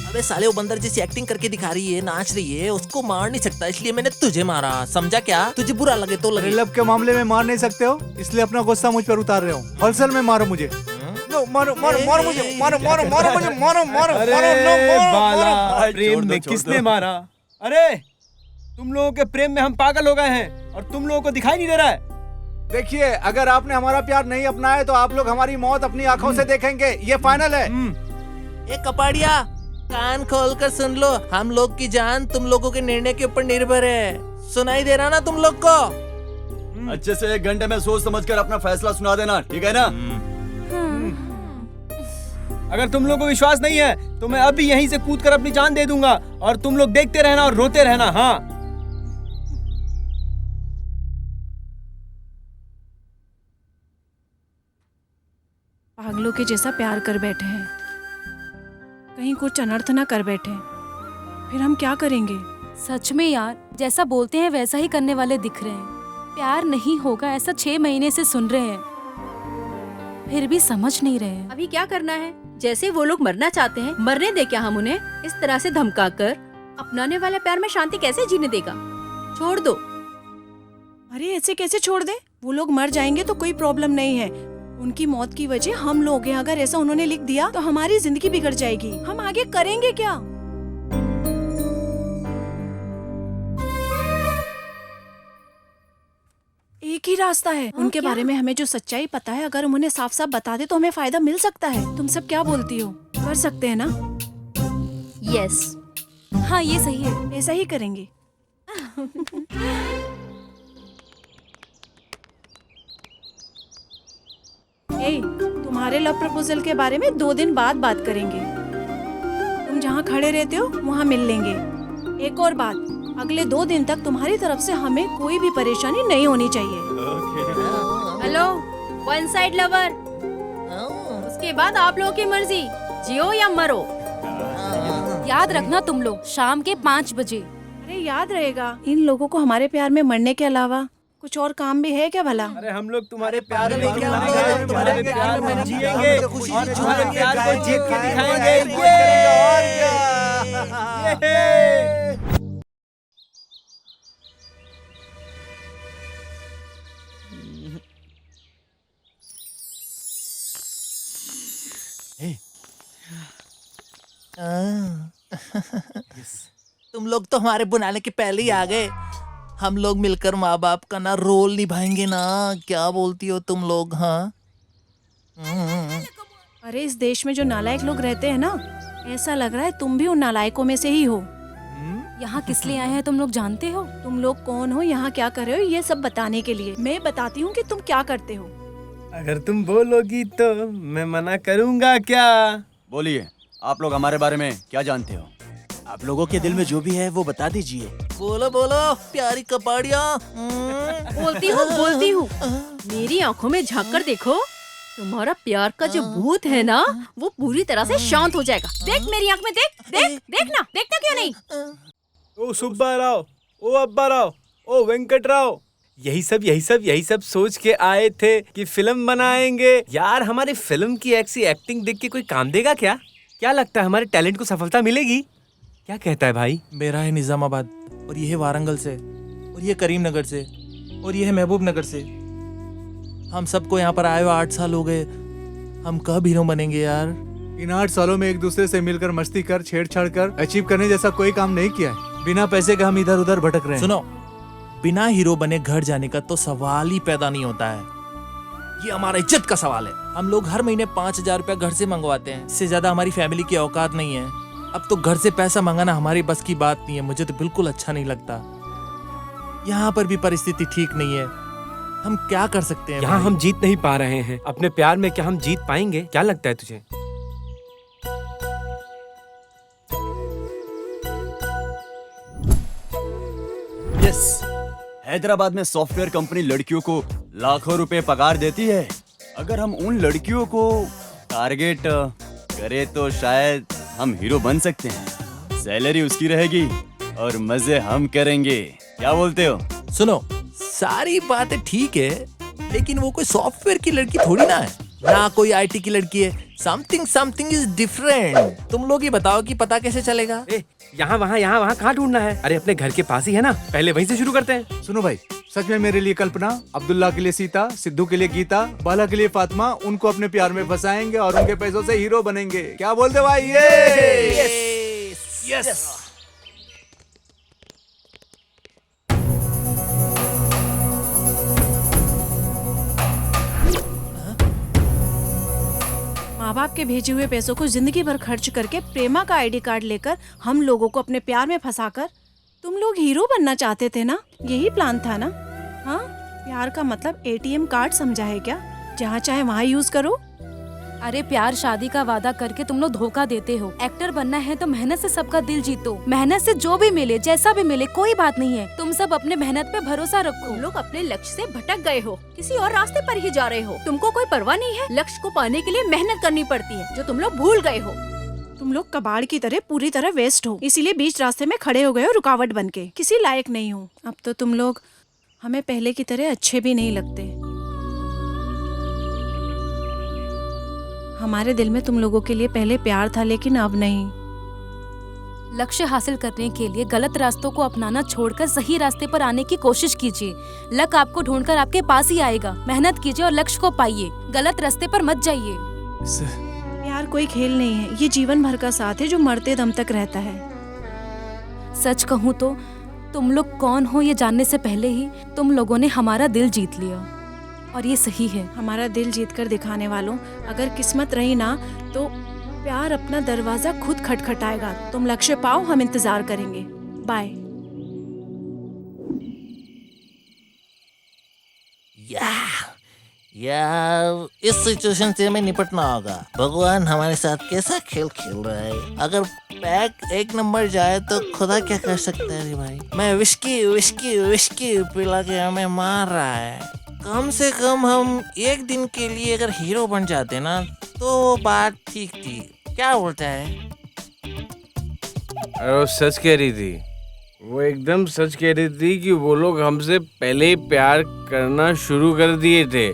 अबे साले वो बंदर जैसी एक्टिंग करके दिखा रही है, नाच रही है, उसको मार नहीं सकता, इसलिए मैंने तुझे मारा, समझा क्या? तुझे बुरा लगे तो लगे।
लब के मामले में मार नहीं सकते हो, इसलिए अपना गुस्सा मुझ पर उतार रहे हो। होलसेल में मारो मुझे। नो, मारो मारो मारो मुझे, मारो मारो मारो मुझे, मारो मारो।
अरे बाला, प्रेम में किसने मारा? अरे तुम लोगों के प्रेम में हम पागल हो गए हैं और तुम लोगों को दिखाई नहीं दे रहा है।
देखिए, अगर आपने हमारा प्यार नहीं अपनाया तो आप लोग हमारी मौत अपनी आंखों से देखेंगे, ये फाइनल है।
ए कपाड़िया, कान खोलकर सुन लो, हम लोग की जान तुम लोगों के निर्णय के ऊपर निर्भर है। सुनाई दे रहा ना तुम लोग को?
अच्छे से 1 घंटे में सोच समझकर अपना फैसला सुना देना, ठीक है ना?
अगर तुम लोगों को विश्वास नहीं है तो मैं अभी यहीं से कूदकर अपनी जान दे दूंगा और तुम लोग देखते रहना और रोते रहना। हाँ,
पागलों के जैसा प्यार कर बैठे हैं, कहीं कुछ अनर्थ ना कर बैठे, फिर हम क्या करेंगे?
सच में यार, जैसा बोलते हैं वैसा ही करने वाले दिख रहे हैं। प्यार नहीं होगा ऐसा 6 महीने से सुन रहे हैं, फिर भी समझ नहीं रहे हैं।
अभी क्या करना है? जैसे वो लोग मरना चाहते हैं, मरने दे क्या हम उन्हें? इस तरह से धमकाकर अपनाने वाले प्यार में शांति कैसे जीने देगा? छोड़ दो।
अरे ऐसे कैसे छोड़ दे? वो लोग मर जाएंगे तो कोई प्रॉब्लम नहीं है, उनकी मौत की वजह हम लोग हैं। अगर ऐसा उन्होंने लिख दिया तो हमारी जिंदगी बिगड़ जाएगी, हम आगे करेंगे क्या? एक ही रास्ता है, उनके बारे में हमें जो सच्चाई पता है, अगर हम उन्हें साफ साफ बता दे तो हमें फायदा मिल सकता है। तुम सब क्या बोलती हो? कर सकते हैं ना?
यस,
हाँ ये सही है,
ऐसा ही करेंगे। तुम्हारे लव प्रपोजल के बारे में 2 दिन बाद बात करेंगे। तुम जहाँ खड़े रहते हो वहाँ मिल लेंगे। एक और बात, अगले 2 दिन तक तुम्हारी तरफ से हमें कोई भी परेशानी नहीं होनी चाहिए।
हेलो वन साइड लवर, उसके बाद आप लोगों की मर्जी, जियो या मरो।
याद रखना तुम लोग, शाम के 5 बजे।
अरे याद रहेगा। इन लोगों को हमारे प्यार में मरने के अलावा कुछ और काम भी है क्या भला?
अरे हम लोग तुम्हारे प्यार में तुम्हारे प्यार में जिएंगे और तुम्हारे प्यार को जीत के दिखाएंगे।
तुम लोग तो हमारे बुलाने के पहले ही आ गए। हम लोग मिलकर माँ बाप का ना रोल निभाएंगे ना, क्या बोलती हो तुम लोग? हाँ,
अरे इस देश में जो नालायक लोग रहते हैं ना, ऐसा लग रहा है तुम भी उन नालायकों में से ही हो।
यहाँ किस लिए आए हैं तुम लोग जानते हो?
तुम लोग कौन हो, यहाँ क्या कर रहे हो, ये सब बताने के लिए। मैं बताती हूँ कि तुम क्या करते हो।
अगर तुम बोलोगी तो मैं मना करूँगा क्या?
बोलिए, आप लोग हमारे बारे में क्या जानते हो?
आप लोगों के दिल में जो भी है वो बता दीजिए।
बोलो बोलो प्यारी कपाड़िया।
बोलती हूँ। मेरी आंखों में झांक कर देखो, तुम्हारा प्यार का जो भूत है ना, वो पूरी तरह से शांत हो जाएगा। देख मेरी आंख में, देख देख देखना, देखना क्यों नहीं?
ओ सुब्बा राव, ओ अब्बा राव, ओ वेंकट राव, यही सब सोच के आए थे कि फिल्म बनाएंगे। यार हमारी फिल्म की ऐसी एक्टिंग देख के कोई काम देगा क्या? क्या लगता है हमारे टैलेंट को सफलता मिलेगी? क्या कहता है भाई?
मेरा है निजामाबाद, और ये है वारंगल से, और ये करीम नगर से, और ये है महबूब नगर से। हम सबको यहाँ पर आए हुए 8 साल हो गए। हम कब हीरो बनेंगे यार?
इन 8 सालों में एक दूसरे से मिलकर मस्ती कर, छेड़छाड़ कर अचीव करने जैसा कोई काम नहीं किया है। बिना पैसे के हम इधर उधर भटक रहे हैं।
सुनो, बिना हीरो बने घर जाने का तो सवाल ही पैदा नहीं होता है। ये हमारा इज्जत का सवाल है। हम लोग हर महीने 5000 रुपया घर से मंगवाते हैं, इससे ज्यादा हमारी फैमिली की औकात नहीं है। अब तो घर से पैसा मंगाना हमारी बस की बात नहीं है। मुझे तो बिल्कुल अच्छा नहीं लगता। यहाँ पर भी परिस्थिति ठीक नहीं है। हम क्या कर सकते हैं?
यहाँ हम जीत नहीं पा रहे हैं अपने प्यार में, क्या हम जीत पाएंगे? क्या लगता है तुझे?
यस, हैदराबाद में सॉफ्टवेयर कंपनी लड़कियों को लाखों रुपए पगार देती है। अगर हम उन लड़कियों को टारगेट करें तो शायद हम हीरो बन सकते हैं। सैलरी उसकी रहेगी और मजे हम करेंगे। क्या बोलते हो?
सुनो, सारी बातें ठीक है, लेकिन वो कोई सॉफ्टवेयर की लड़की थोड़ी ना है। ना कोई आईटी की लड़की है। Something is different. तुम लोग ही बताओ कि पता कैसे चलेगा।
यहाँ वहाँ कहाँ ढूंढना है? अरे अपने घर के पास ही है ना, पहले वहीं से शुरू करते हैं।
सुनो भाई, सच में मेरे लिए कल्पना, अब्दुल्ला के लिए सीता, सिद्धू के लिए गीता, बाला के लिए फातिमा, उनको अपने प्यार में फंसाएंगे और उनके पैसों से हीरो बनेंगे। क्या बोलते भाई? ये
यस।
माँ बाप के भेजे हुए पैसों को जिंदगी भर खर्च करके प्रेमा का आईडी कार्ड लेकर हम लोगों को अपने प्यार में फंसाकर तुम लोग हीरो बनना चाहते थे ना? यही प्लान था ना? हाँ, प्यार का मतलब एटीएम कार्ड समझा है क्या? जहाँ चाहे वहाँ यूज करो।
अरे प्यार शादी का वादा करके तुम लोग धोखा देते हो। एक्टर बनना है तो मेहनत से सबका दिल जीतो। मेहनत से जो भी मिले, जैसा भी मिले, कोई बात नहीं है। तुम सब अपने मेहनत पे भरोसा रखो।
तुम लोग अपने लक्ष्य से भटक गए हो, किसी और रास्ते पर ही जा रहे हो। तुमको कोई परवाह नहीं है। लक्ष्य को पाने के लिए मेहनत करनी पड़ती है, जो तुम लोग भूल गए हो।
तुम लोग कबाड़ की तरह पूरी तरह वेस्ट हो, इसीलिए बीच रास्ते में खड़े हो गए हो रुकावट बनके। किसी लायक नहीं हो। अब तो तुम लोग हमें पहले की तरह अच्छे भी नहीं लगते। हमारे दिल में तुम लोगों के लिए पहले प्यार था, लेकिन अब नहीं।
लक्ष्य हासिल करने के लिए गलत रास्तों को अपनाना छोड़कर सही रास्ते पर आने की कोशिश कीजिए। लक आपको ढूंढकर आपके पास ही आएगा। मेहनत कीजिए और लक्ष्य को पाइए। गलत रास्ते पर मत जाइए।
प्यार कोई खेल नहीं है, ये जीवन भर का साथ है जो मरते दम तक रहता है।
सच कहूँ तो तुम लोग कौन हो ये जानने से पहले ही तुम लोगों ने हमारा दिल जीत लिया, और ये सही है।
हमारा दिल जीत कर दिखाने वालों, अगर किस्मत रही ना तो प्यार अपना दरवाजा खुद खटखटाएगा। तुम लक्ष्य पाओ, हम इंतजार करेंगे। बाय।
यार इस सिचुएशन से हमें निपटना होगा। भगवान हमारे साथ कैसा खेल खेल रहा है। अगर पैक 1 नंबर जाए तो खुदा क्या कर सकता है रे भाई। मैं विस्की पिला के हमें मार रहा है। कम से कम हम एक दिन के लिए अगर हीरो बन जाते ना तो वो बात ठीक थी। क्या बोलता है?
अरे वो सच कह रही थी, वो एकदम सच कह रही थी कि वो लोग हमसे पहले ही प्यार करना शुरू कर दिए थे,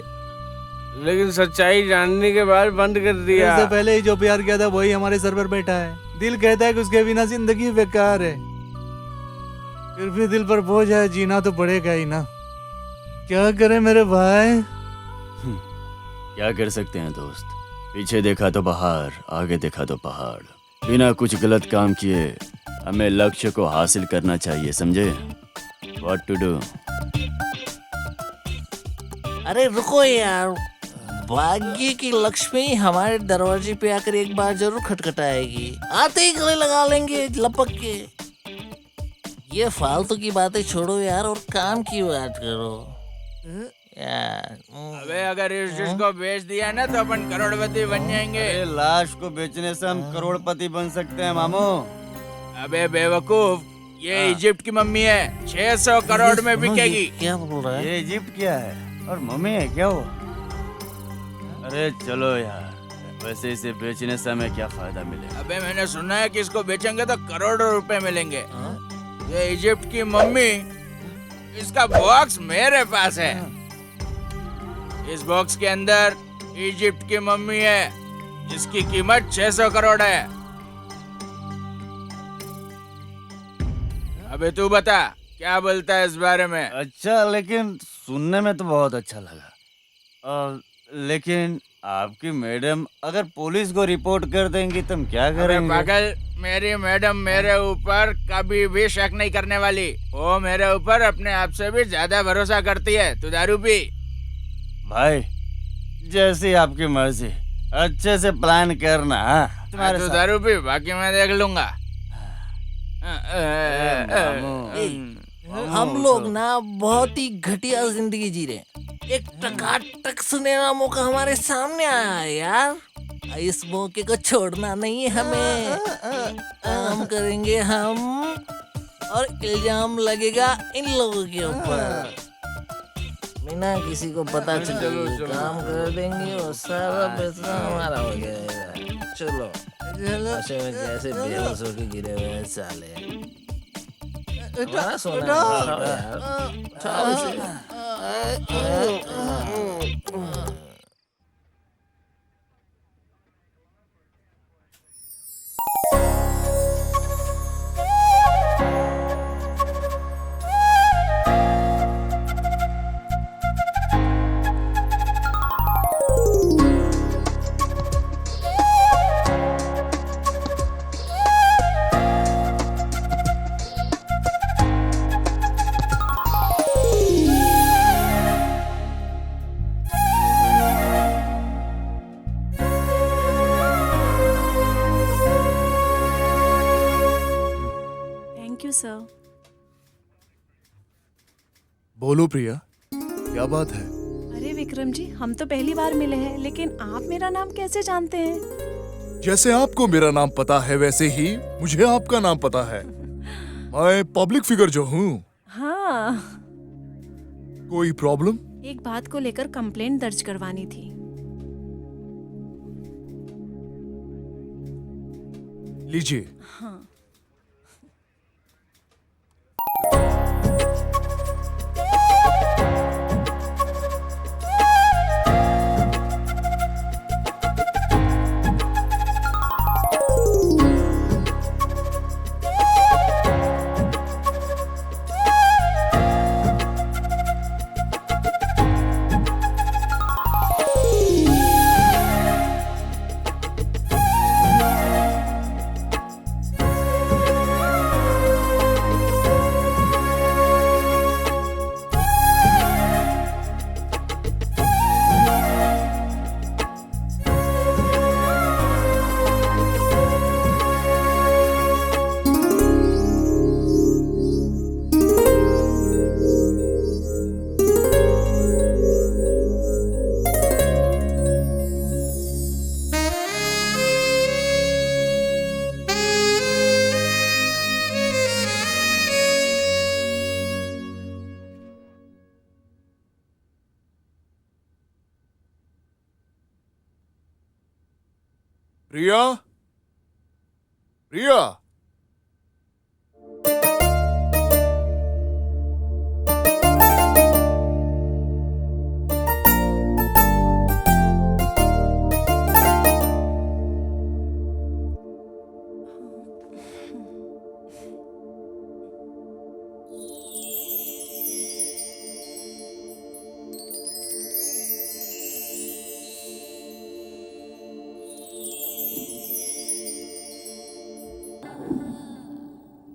लेकिन सच्चाई जानने के बाद बंद कर दिया।
इससे पहले ही जो प्यार किया था वही हमारे सर पर बैठा है। दिल कहता है कि उसके बिना जिंदगी बेकार है, फिर भी दिल पर बोझ है, जीना तो पड़ेगा ही ना। क्या करे मेरे भाई?
क्या कर सकते हैं दोस्त। पीछे देखा तो पहाड़, आगे देखा तो पहाड़। बिना कुछ गलत काम किए हमें लक्ष्य को हासिल करना चाहिए, समझे? What to do?
अरे रुको यार, भाग्य की लक्ष्मी हमारे दरवाजे पे आकर एक बार जरूर खटखटाएगी। आते ही गले लगा लेंगे लपक के। ये फालतू की बातें छोड़ो यार और काम की बात करो यार।
अबे अगर इस डिश को बेच दिया ना तो अपन करोड़पति बन जाएंगे।
लाश को बेचने से हम करोड़पति बन सकते हैं मामू।
अबे बेवकूफ, ये इजिप्ट की मम्मी है, 600 करोड़ में बिकेगी।
क्या बोल रहा है?
ये इजिप्ट क्या है और मम्मी है क्या वो? अरे चलो यार, वैसे इसे बेचने से हमें क्या फायदा मिलेगा?
अबे मैंने सुना है कि इसको बेचेंगे तो करोड़ों रुपए मिलेंगे। ये इजिप्ट की मम्मी, इसका बॉक्स मेरे पास है। इस बॉक्स के अंदर इजिप्ट की मम्मी है जिसकी कीमत 600 करोड़ है। अबे तू बता क्या बोलता है इस बारे में?
अच्छा, लेकिन सुनने में तो बहुत अच्छा लगा। लेकिन आपकी मैडम अगर पुलिस को रिपोर्ट कर देंगी तुम क्या करेंगे?
पागल, मेरी मैडम मेरे ऊपर कभी भी शक नहीं करने वाली। वो मेरे ऊपर अपने आप से भी ज्यादा भरोसा करती है। तू दारू पी।
भाई जैसी आपकी मर्जी, अच्छे से प्लान करना। तुम्हारे
तू
साथ।
दारू पी, बाकी मैं देख लूंगा।
हम लोग ना बहुत ही घटिया जिंदगी जी रहे हैं। एक टकाटक सुनहरा मौका हमारे सामने आया है यार। इस मौके को छोड़ना नहीं है हमें। काम करेंगे हम और इल्जाम लगेगा इन लोगों के ऊपर। बिना किसी को पता चले काम कर देंगे और सारा पैसा हमारा हो जाएगा। चलो नशे में कैसे बेहोश होके गिरे हुए हैं साले। हमारा सोना है यार। उठाओ इसे।
बोलो प्रिया, क्या बात है?
अरे विक्रम जी, हम तो पहली बार मिले हैं, लेकिन आप मेरा नाम कैसे जानते हैं?
जैसे आपको मेरा नाम पता है वैसे ही मुझे आपका नाम पता है। मैं पब्लिक फिगर जो हूँ।
हाँ।
कोई प्रॉब्लम?
एक बात को लेकर कंप्लेंट दर्ज करवानी थी।
लीजिए।
हाँ।
प्रिया, प्रिया,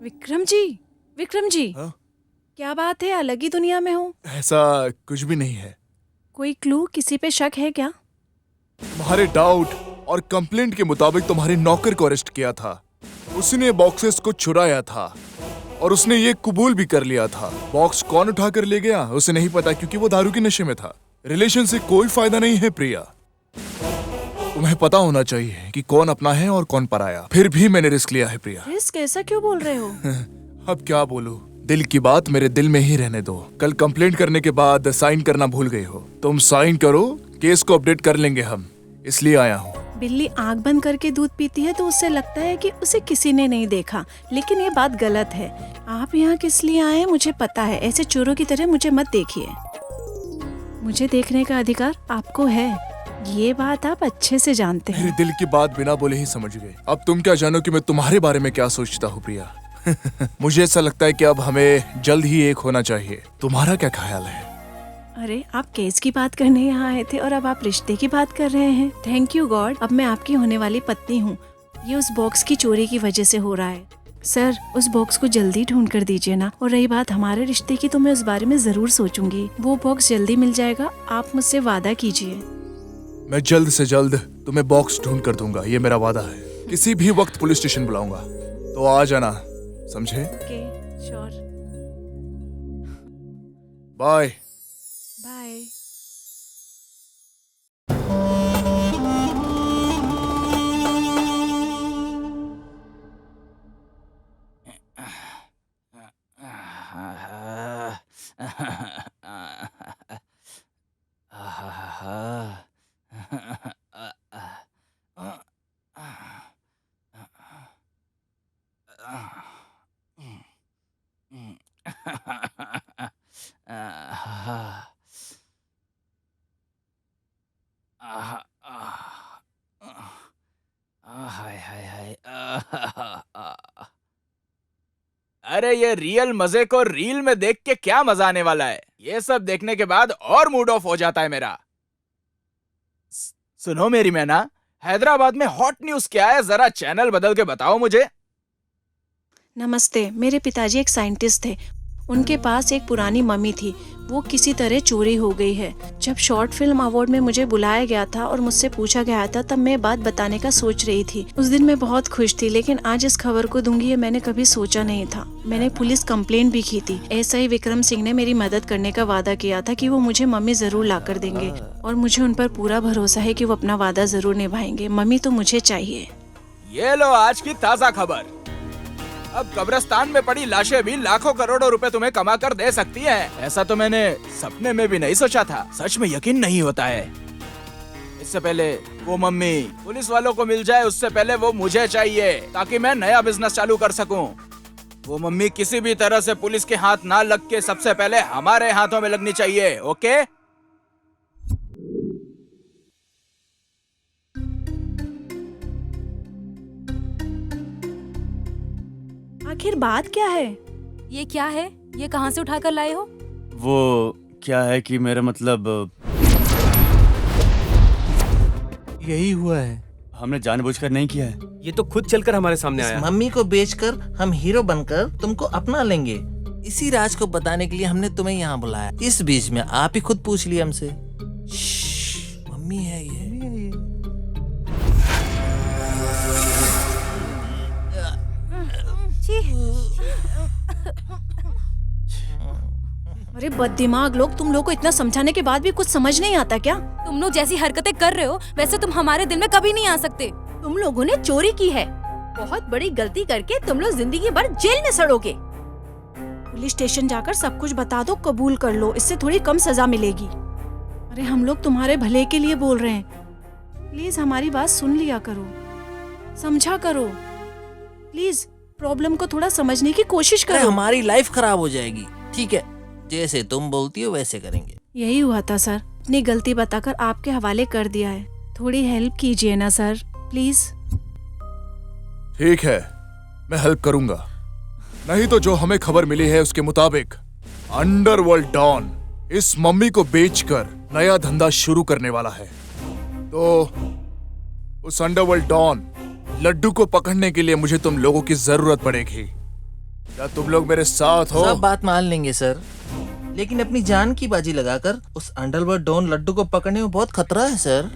विक्रम जी, विक्रम जी।
हाँ?
क्या बात है, अलग ही दुनिया में हो?
ऐसा कुछ भी नहीं है।
कोई क्लू, किसी पे शक है क्या?
तुम्हारे डाउट और कंप्लेंट के मुताबिक तुम्हारे नौकर को अरेस्ट किया था। उसने बॉक्सेस को चुराया था और उसने ये कबूल भी कर लिया था। बॉक्स कौन उठा कर ले गया उसे नहीं पता, क्योंकि वो दारू के नशे में था। रिलेशन से कोई फायदा नहीं है प्रिया। तुम्हें पता होना चाहिए कि कौन अपना है और कौन पराया। फिर भी मैंने रिस्क लिया है प्रिया।
रिस्क? ऐसा क्यों बोल रहे हो?
अब क्या बोलूं? दिल की बात मेरे दिल में ही रहने दो। कल कंप्लेंट करने के बाद साइन करना भूल गई हो। तुम साइन करो, केस को अपडेट कर लेंगे हम, इसलिए आया हूँ।
बिल्ली आंख बंद करके दूध पीती है तो उससे लगता है कि उसे किसी ने नहीं देखा, लेकिन ये बात गलत है। आप यहाँ किस लिए आए हैं मुझे पता है। ऐसे चोरों की तरह मुझे मत देखिए। मुझे देखने का अधिकार आपको है, ये बात आप अच्छे से जानते हैं।
मेरे दिल की बात बिना बोले ही समझ गए। अब तुम क्या जानो कि मैं तुम्हारे बारे में क्या सोचता हूँ प्रिया। मुझे ऐसा लगता है कि अब हमें जल्द ही एक होना चाहिए। तुम्हारा क्या ख्याल है?
अरे, आप केस की बात करने यहाँ आए थे और अब आप रिश्ते की बात कर रहे हैं। थैंक यू गॉड, अब मैं आपकी होने वाली पत्नी हूँ। ये उस बॉक्स की चोरी की वजह से हो रहा है। सर, उस बॉक्स को जल्दी ढूंढ कर दीजिए ना। और रही बात हमारे रिश्ते की, तो मैं उस बारे में जरूर सोचूंगी। वो बॉक्स जल्दी मिल जाएगा, आप मुझसे वादा कीजिए।
मैं जल्द से जल्द तुम्हें बॉक्स ढूंढ कर दूंगा, ये मेरा वादा है। किसी भी वक्त पुलिस स्टेशन बुलाऊंगा, तो आ जाना, समझे?
Okay, sure.
बाय।
बाय।
अरे ये रियल मजे को रील में देख के क्या मजा आने वाला है। ये सब देखने के बाद और मूड ऑफ हो जाता है मेरा। सुनो मेरी मैना, हैदराबाद में हॉट न्यूज क्या है, जरा चैनल बदल के बताओ मुझे।
नमस्ते, मेरे पिताजी एक साइंटिस्ट थे। उनके पास एक पुरानी मम्मी थी। वो किसी तरह चोरी हो गई है। जब शॉर्ट फिल्म अवार्ड में मुझे बुलाया गया था और मुझसे पूछा गया था, तब मैं बात बताने का सोच रही थी। उस दिन मैं बहुत खुश थी, लेकिन आज इस खबर को दूंगी ये मैंने कभी सोचा नहीं था। मैंने पुलिस कंप्लेंट भी की थी। एसआई विक्रम सिंह ने मेरी मदद करने का वादा किया था कि वो मुझे मम्मी जरूर ला कर देंगे, और मुझे उन पर पूरा भरोसा है कि वो अपना वादा जरूर निभाएंगे। मम्मी तो मुझे चाहिए।
ये लो आज की ताजा खबर। अब कब्रिस्तान में पड़ी लाशें भी लाखों करोड़ों रुपए तुम्हें कमा कर दे सकती हैं। ऐसा तो मैंने सपने में भी नहीं सोचा था। सच में यकीन नहीं होता है। इससे पहले वो मम्मी पुलिस वालों को मिल जाए, उससे पहले वो मुझे चाहिए ताकि मैं नया बिजनेस चालू कर सकूं। वो मम्मी किसी भी तरह से पुलिस के हाथ ना लग के सबसे पहले हमारे हाथों में लगनी चाहिए। ओके?
आखिर बात क्या है?
ये क्या है? ये कहाँ से उठाकर लाए हो?
वो क्या है कि मेरा मतलब
यही हुआ है।
हमने जानबूझकर नहीं किया है।
ये तो खुद चलकर हमारे सामने
इस
आया।
मम्मी को बेचकर हम हीरो बनकर तुमको अपना लेंगे। इसी राज को बताने के लिए हमने तुम्हें यहाँ बुलाया। इस बीच में आप ही खुद पूछ लिया हमसे। मम्मी है ये।
अरे बददिमाग लोग, तुम लोग को इतना समझाने के बाद भी कुछ समझ नहीं आता क्या?
तुम लोग जैसी हरकतें कर रहे हो वैसे तुम हमारे दिल में कभी नहीं आ सकते।
तुम लोगों ने चोरी की है। बहुत बड़ी गलती करके तुम लोग जिंदगी भर जेल में सड़ोगे।
पुलिस स्टेशन जाकर सब कुछ बता दो, कबूल कर लो, इससे थोड़ी कम सजा मिलेगी। अरे हम लोग तुम्हारे भले के लिए बोल रहे हैं, प्लीज हमारी बात सुन लिया करो, समझा करो। प्लीज प्रॉब्लम को थोड़ा समझने की कोशिश करो।
हमारी लाइफ खराब हो जाएगी। ठीक है, जैसे तुम बोलती हो वैसे करेंगे।
यही हुआ था सर, अपनी गलती बताकर आपके हवाले कर दिया है। थोड़ी हेल्प कीजिए ना सर, प्लीज।
ठीक है, मैं हेल्प करूंगा। नहीं तो जो हमें खबर मिली है उसके मुताबिक अंडरवर्ल्ड डॉन इस मम्मी को बेचकर नया धंधा शुरू करने वाला है। तो उस अंडरवर्ल्ड डॉन लड्डू को पकड़ने के लिए मुझे तुम लोगों की जरूरत पड़ेगी। क्या तुम लोग मेरे साथ हो?
सब बात मान लेंगे सर, लेकिन अपनी जान की बाजी लगाकर उस अंडरवर्ल्ड डॉन लड्डू को पकड़ने में बहुत खतरा है सर।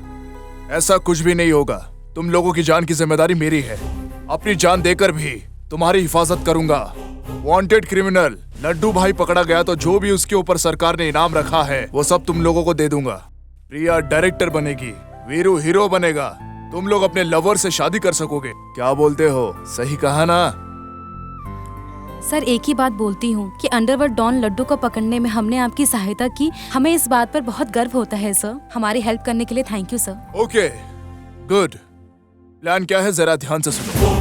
ऐसा कुछ भी नहीं होगा। तुम लोगों की जान की जिम्मेदारी मेरी है। अपनी जान देकर भी तुम्हारी हिफाजत करूंगा। वांटेड क्रिमिनल लड्डू भाई पकड़ा गया तो जो भी उसके ऊपर सरकार ने इनाम रखा है वो सब तुम लोगों को दे दूंगा। प्रिया डायरेक्टर बनेगी, वीरू हीरो बनेगा, तुम लोग अपने लवर से शादी कर सकोगे। क्या बोलते हो? सही कहा ना?
सर एक ही बात बोलती हूँ कि अंडरवर्ल्ड डॉन लड्डू को पकड़ने में हमने आपकी सहायता की। हमें इस बात पर बहुत गर्व होता है सर। हमारी हेल्प करने के लिए thank you sir.
Okay good. Plan क्या है जरा ध्यान से सुनो।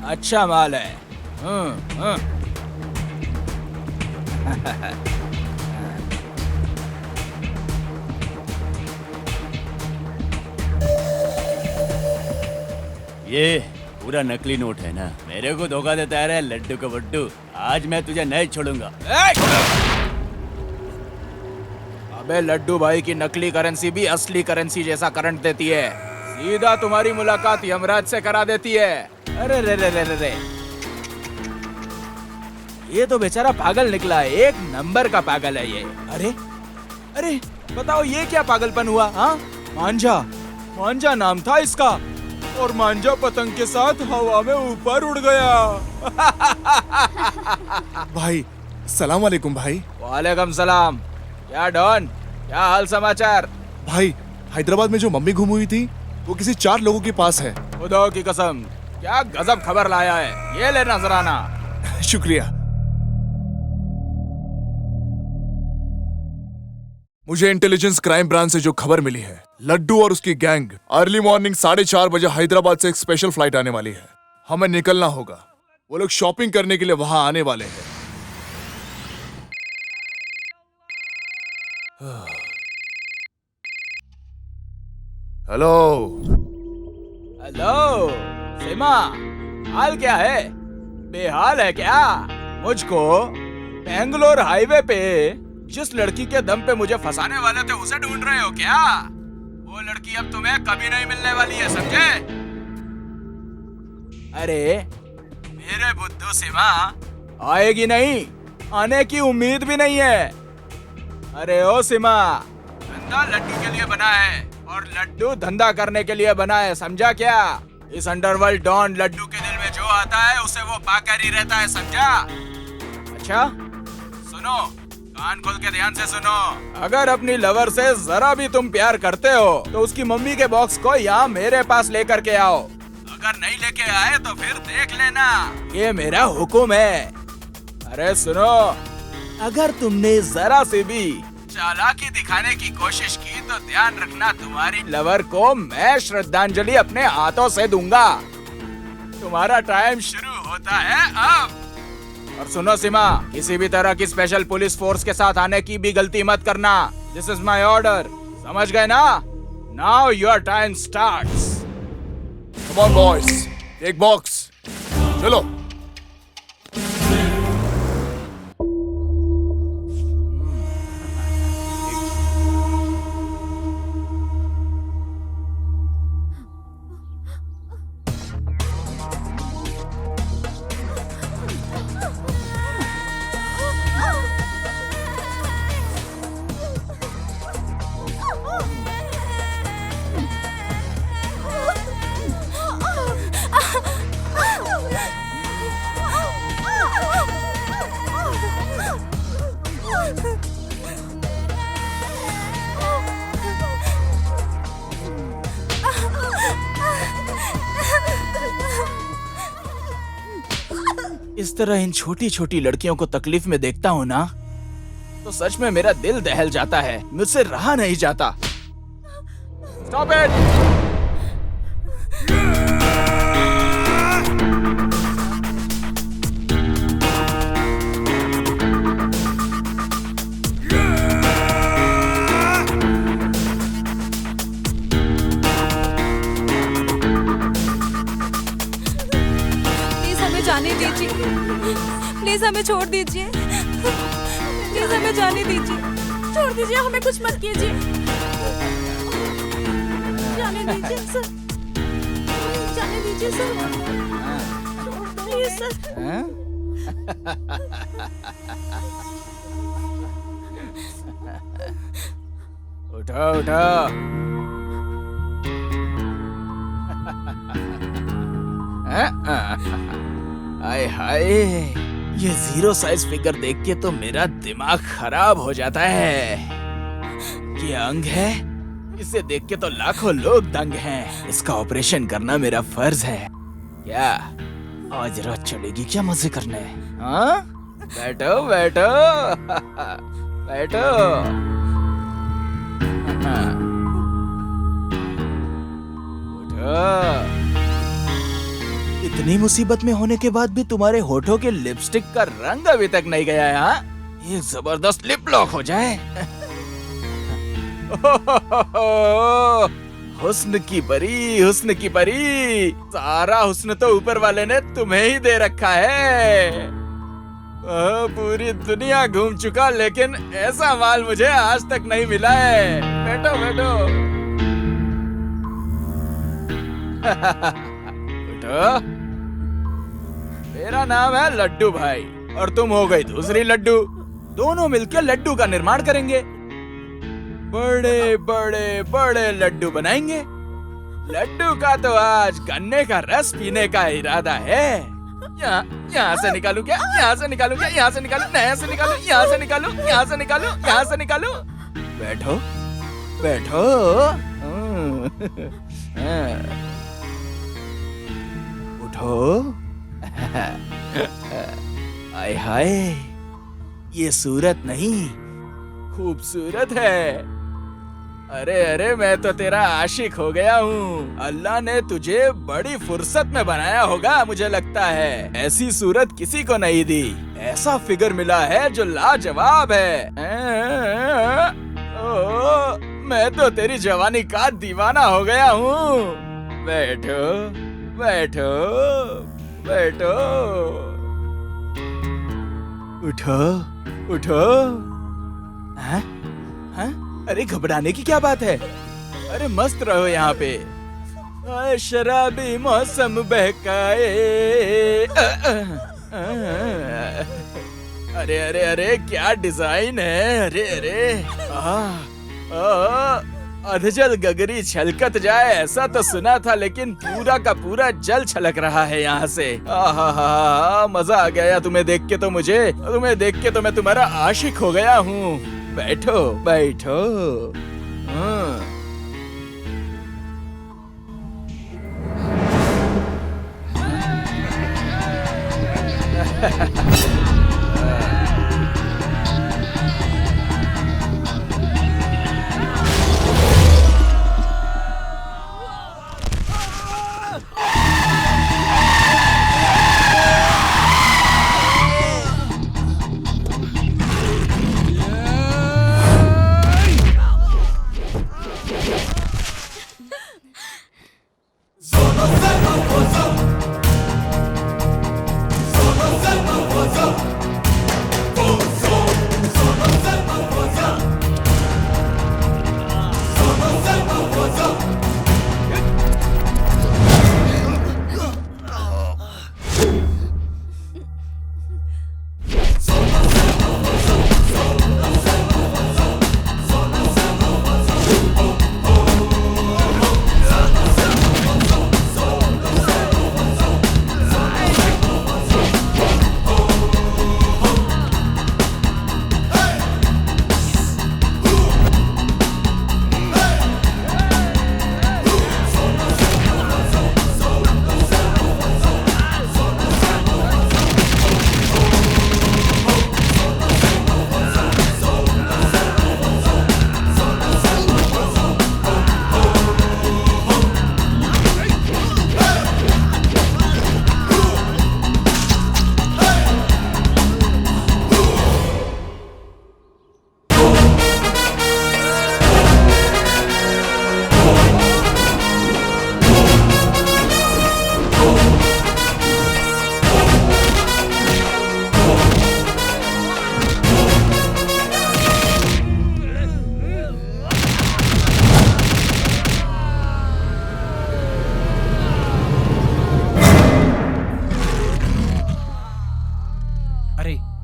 अच्छा माल है।
ये पूरा नकली नोट है ना? मेरे को धोखा देता है रे लड्डू का बड्डू। आज मैं तुझे नहीं छोड़ूंगा।
अबे लड्डू भाई की नकली करेंसी भी असली करेंसी जैसा करंट देती है। सीधा तुम्हारी मुलाकात यमराज से करा देती है। अरे रे रे रे रे रे। ये तो बेचारा पागल निकला है, एक नंबर का पागल है ये। अरे अरे बताओ ये क्या पागलपन हुआ? हाँ, मांझा। मांझा नाम था इसका और मांझा पतंग के साथ हवा में ऊपर उड़ गया।
भाई सलाम वालेकुम। भाई
वालेकुम सलाम। क्या डॉन, क्या हाल समाचार?
भाई हैदराबाद में जो मम्मी गुम हुई थी वो किसी 4 लोगों के पास है।
खुदा की कसम, क्या गजब खबर लाया है। ये ले नजराना।
शुक्रिया। मुझे इंटेलिजेंस क्राइम ब्रांच से जो खबर मिली है, लड्डू और उसकी गैंग अर्ली मॉर्निंग 4:30 बजे हैदराबाद से एक स्पेशल फ्लाइट आने वाली है। हमें निकलना होगा। वो लोग शॉपिंग करने के लिए वहां आने वाले हैं। हेलो
हेलो, सीमा, हाल क्या है? बेहाल है क्या? मुझको बेंगलोर हाईवे पे जिस लड़की के दम पे मुझे फंसाने वाले थे उसे ढूंढ रहे हो क्या? वो लड़की अब तुम्हें कभी नहीं मिलने वाली है, समझे? अरे मेरे बुद्धू सीमा, आएगी नहीं, आने की उम्मीद भी नहीं है। अरे ओ सीमा, धंधा लड्डू के लिए बना है और लड्डू धंधा करने के लिए बना है, समझा क्या? इस अंडरवर्ल्ड डॉन लड्डू के दिल में जो आता है उसे वो पाकर ही रहता है, समझा? अच्छा सुनो, कान खोल के ध्यान से सुनो। अगर अपनी लवर से जरा भी तुम प्यार करते हो तो उसकी मम्मी के बॉक्स को यहाँ मेरे पास लेकर के आओ। अगर नहीं लेके आए तो फिर देख लेना, ये मेरा हुक्म है। अरे सुनो, अगर तुमने जरा से भी चालाकी दिखाने की कोशिश की तो ध्यान रखना, तुम्हारी लवर को मैं श्रद्धांजलि अपने हाथों से दूंगा। तुम्हारा टाइम शुरू होता है अब। और सुनो सीमा, किसी भी तरह की स्पेशल पुलिस फोर्स के साथ आने की भी गलती मत करना। दिस इज माई ऑर्डर, समझ गए ना? Now your time starts.
Come on boys, एक बॉक्स, चलो।
इस तरह इन छोटी छोटी लड़कियों को तकलीफ में देखता हूँ ना, तो सच में मेरा दिल दहल जाता है, मुझसे रहा नहीं जाता। Stop it!
जाने दीजिए, प्लीज हमें छोड़ दीजिए, प्लीज हमें जाने दीजिए, छोड़ दीजिए, हमें कुछ मत कीजिए, जाने दीजिए सर, जाने दीजिए सर, प्लीज सर।
उठो उठो। हाय हाय, ये जीरो साइज फिगर देख के तो मेरा दिमाग खराब हो जाता है। ये अंग है, इसे देख के तो लाखों लोग दंग हैं। इसका ऑपरेशन करना मेरा फर्ज है। क्या आज रात चलेगी क्या मजे करने? हाँ, बैठो बैठो बैठो। उठो। इतनी मुसीबत में होने के बाद भी तुम्हारे होठों के लिपस्टिक का रंग अभी तक नहीं गया है? हाँ, एक जबरदस्त लिप लॉक हो जाए। हुस्न की परी, हुस्न की परी, सारा हुस्न तो ऊपर वाले ने तुम्हें ही दे रखा है। पूरी दुनिया घूम चुका लेकिन ऐसा माल मुझे आज तक नहीं मिला है। बैठो बैठो। उठो। मेरा नाम है लड्डू भाई और तुम हो गई दूसरी लड्डू। दोनों मिलकर लड्डू का निर्माण करेंगे। बड़े बड़े बड़े लड्डू बनाएंगे। लड्डू का तो आज गन्ने का रस पीने का इरादा है। यहाँ से निकालू क्या? यहाँ से निकालू क्या? यहाँ से निकालू, यहाँ से निकालू, यहाँ से निकालू, यहाँ से निकालू, यहाँ से निकालू। बैठो बैठो। उठो। हाय हाय, ये सूरत नहीं खूबसूरत है। अरे अरे, मैं तो तेरा आशिक हो गया हूँ। अल्लाह ने तुझे बड़ी फुर्सत में बनाया होगा मुझे लगता है। ऐसी सूरत किसी को नहीं दी। ऐसा फिगर मिला है जो लाजवाब है। मैं तो तेरी जवानी का दीवाना हो गया हूँ। बैठो बैठो बैठो। उठो उठो। हैं? हैं? अरे घबराने की क्या बात है? अरे मस्त रहो यहाँ पे। शराबी मौसम बहकाए। अरे अरे अरे क्या डिजाइन है। अरे अरे अधजल गगरी छलकत जाए ऐसा तो सुना था, लेकिन पूरा का पूरा जल छलक रहा है यहाँ से। मजा आ गया तुम्हें देख के। तुम्हें देख के तो मैं तुम्हारा आशिक हो गया हूँ। बैठो बैठो।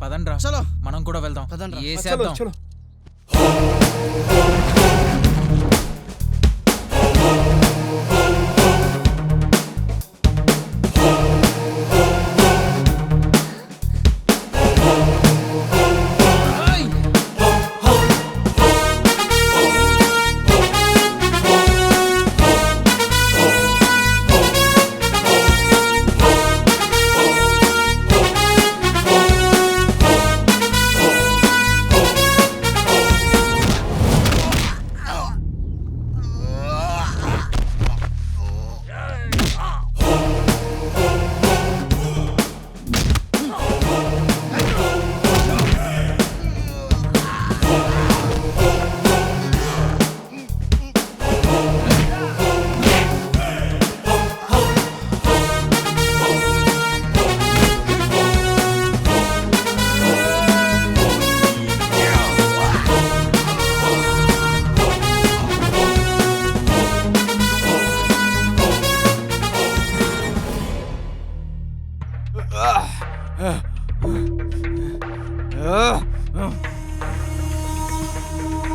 పదండ్రా చలో మనం కూడా వెళ్దాం పదండ్రా చేసేద్దాం చలో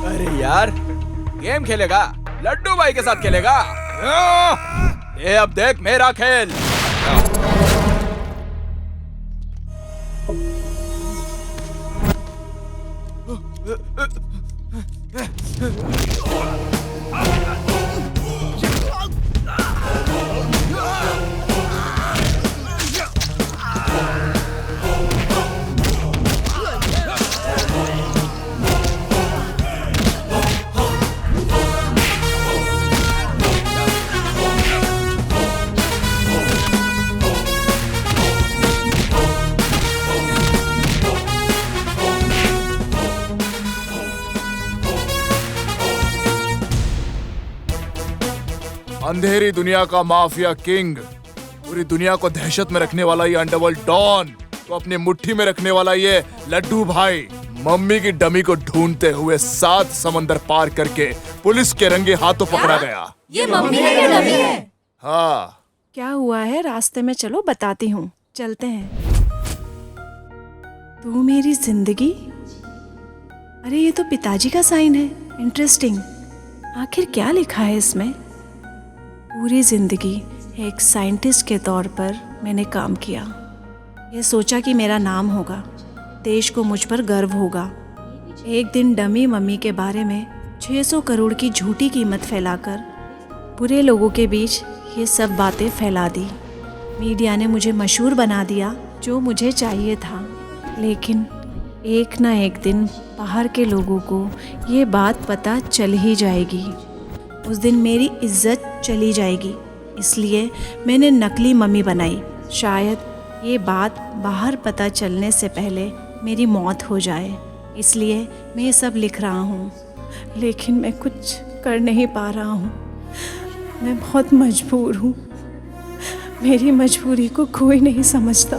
अरे यार गेम खेलेगा, लड्डू भाई के साथ खेलेगा। ये अब देख मेरा खेल।
अंधेरी दुनिया का माफिया किंग पूरी दुनिया को दहशत में रखने वाला ये अंडरवर्ल्ड डॉन तो अपनी मुट्ठी में रखने वाला ये लड्डू भाई मम्मी की डमी को ढूंढते हुए 7 समंदर पार करके पुलिस के रंगे हाथों पकड़ा गया।
ये मम्मी है या डमी है?
हाँ।
क्या हुआ है रास्ते में, चलो बताती हूँ, चलते हैं। तू मेरी जिंदगी, अरे ये तो पिताजी का साइन है, इंटरेस्टिंग। आखिर क्या लिखा है इसमें? पूरी जिंदगी एक साइंटिस्ट के तौर पर मैंने काम किया। ये सोचा कि मेरा नाम होगा, देश को मुझ पर गर्व होगा। एक दिन डमी मम्मी के बारे में 600 करोड़ की झूठी कीमत फैलाकर बुरे लोगों के बीच ये सब बातें फैला दी। मीडिया ने मुझे मशहूर बना दिया, जो मुझे चाहिए था। लेकिन एक ना एक दिन बाहर के लोगों को ये बात पता चल ही जाएगी। उस दिन मेरी इज्जत चली जाएगी, इसलिए मैंने नकली मम्मी बनाई। शायद ये बात बाहर पता चलने से पहले मेरी मौत हो जाए, इसलिए मैं ये सब लिख रहा हूँ। लेकिन मैं कुछ कर नहीं पा रहा हूँ, मैं बहुत मजबूर हूँ। मेरी मजबूरी को कोई नहीं समझता।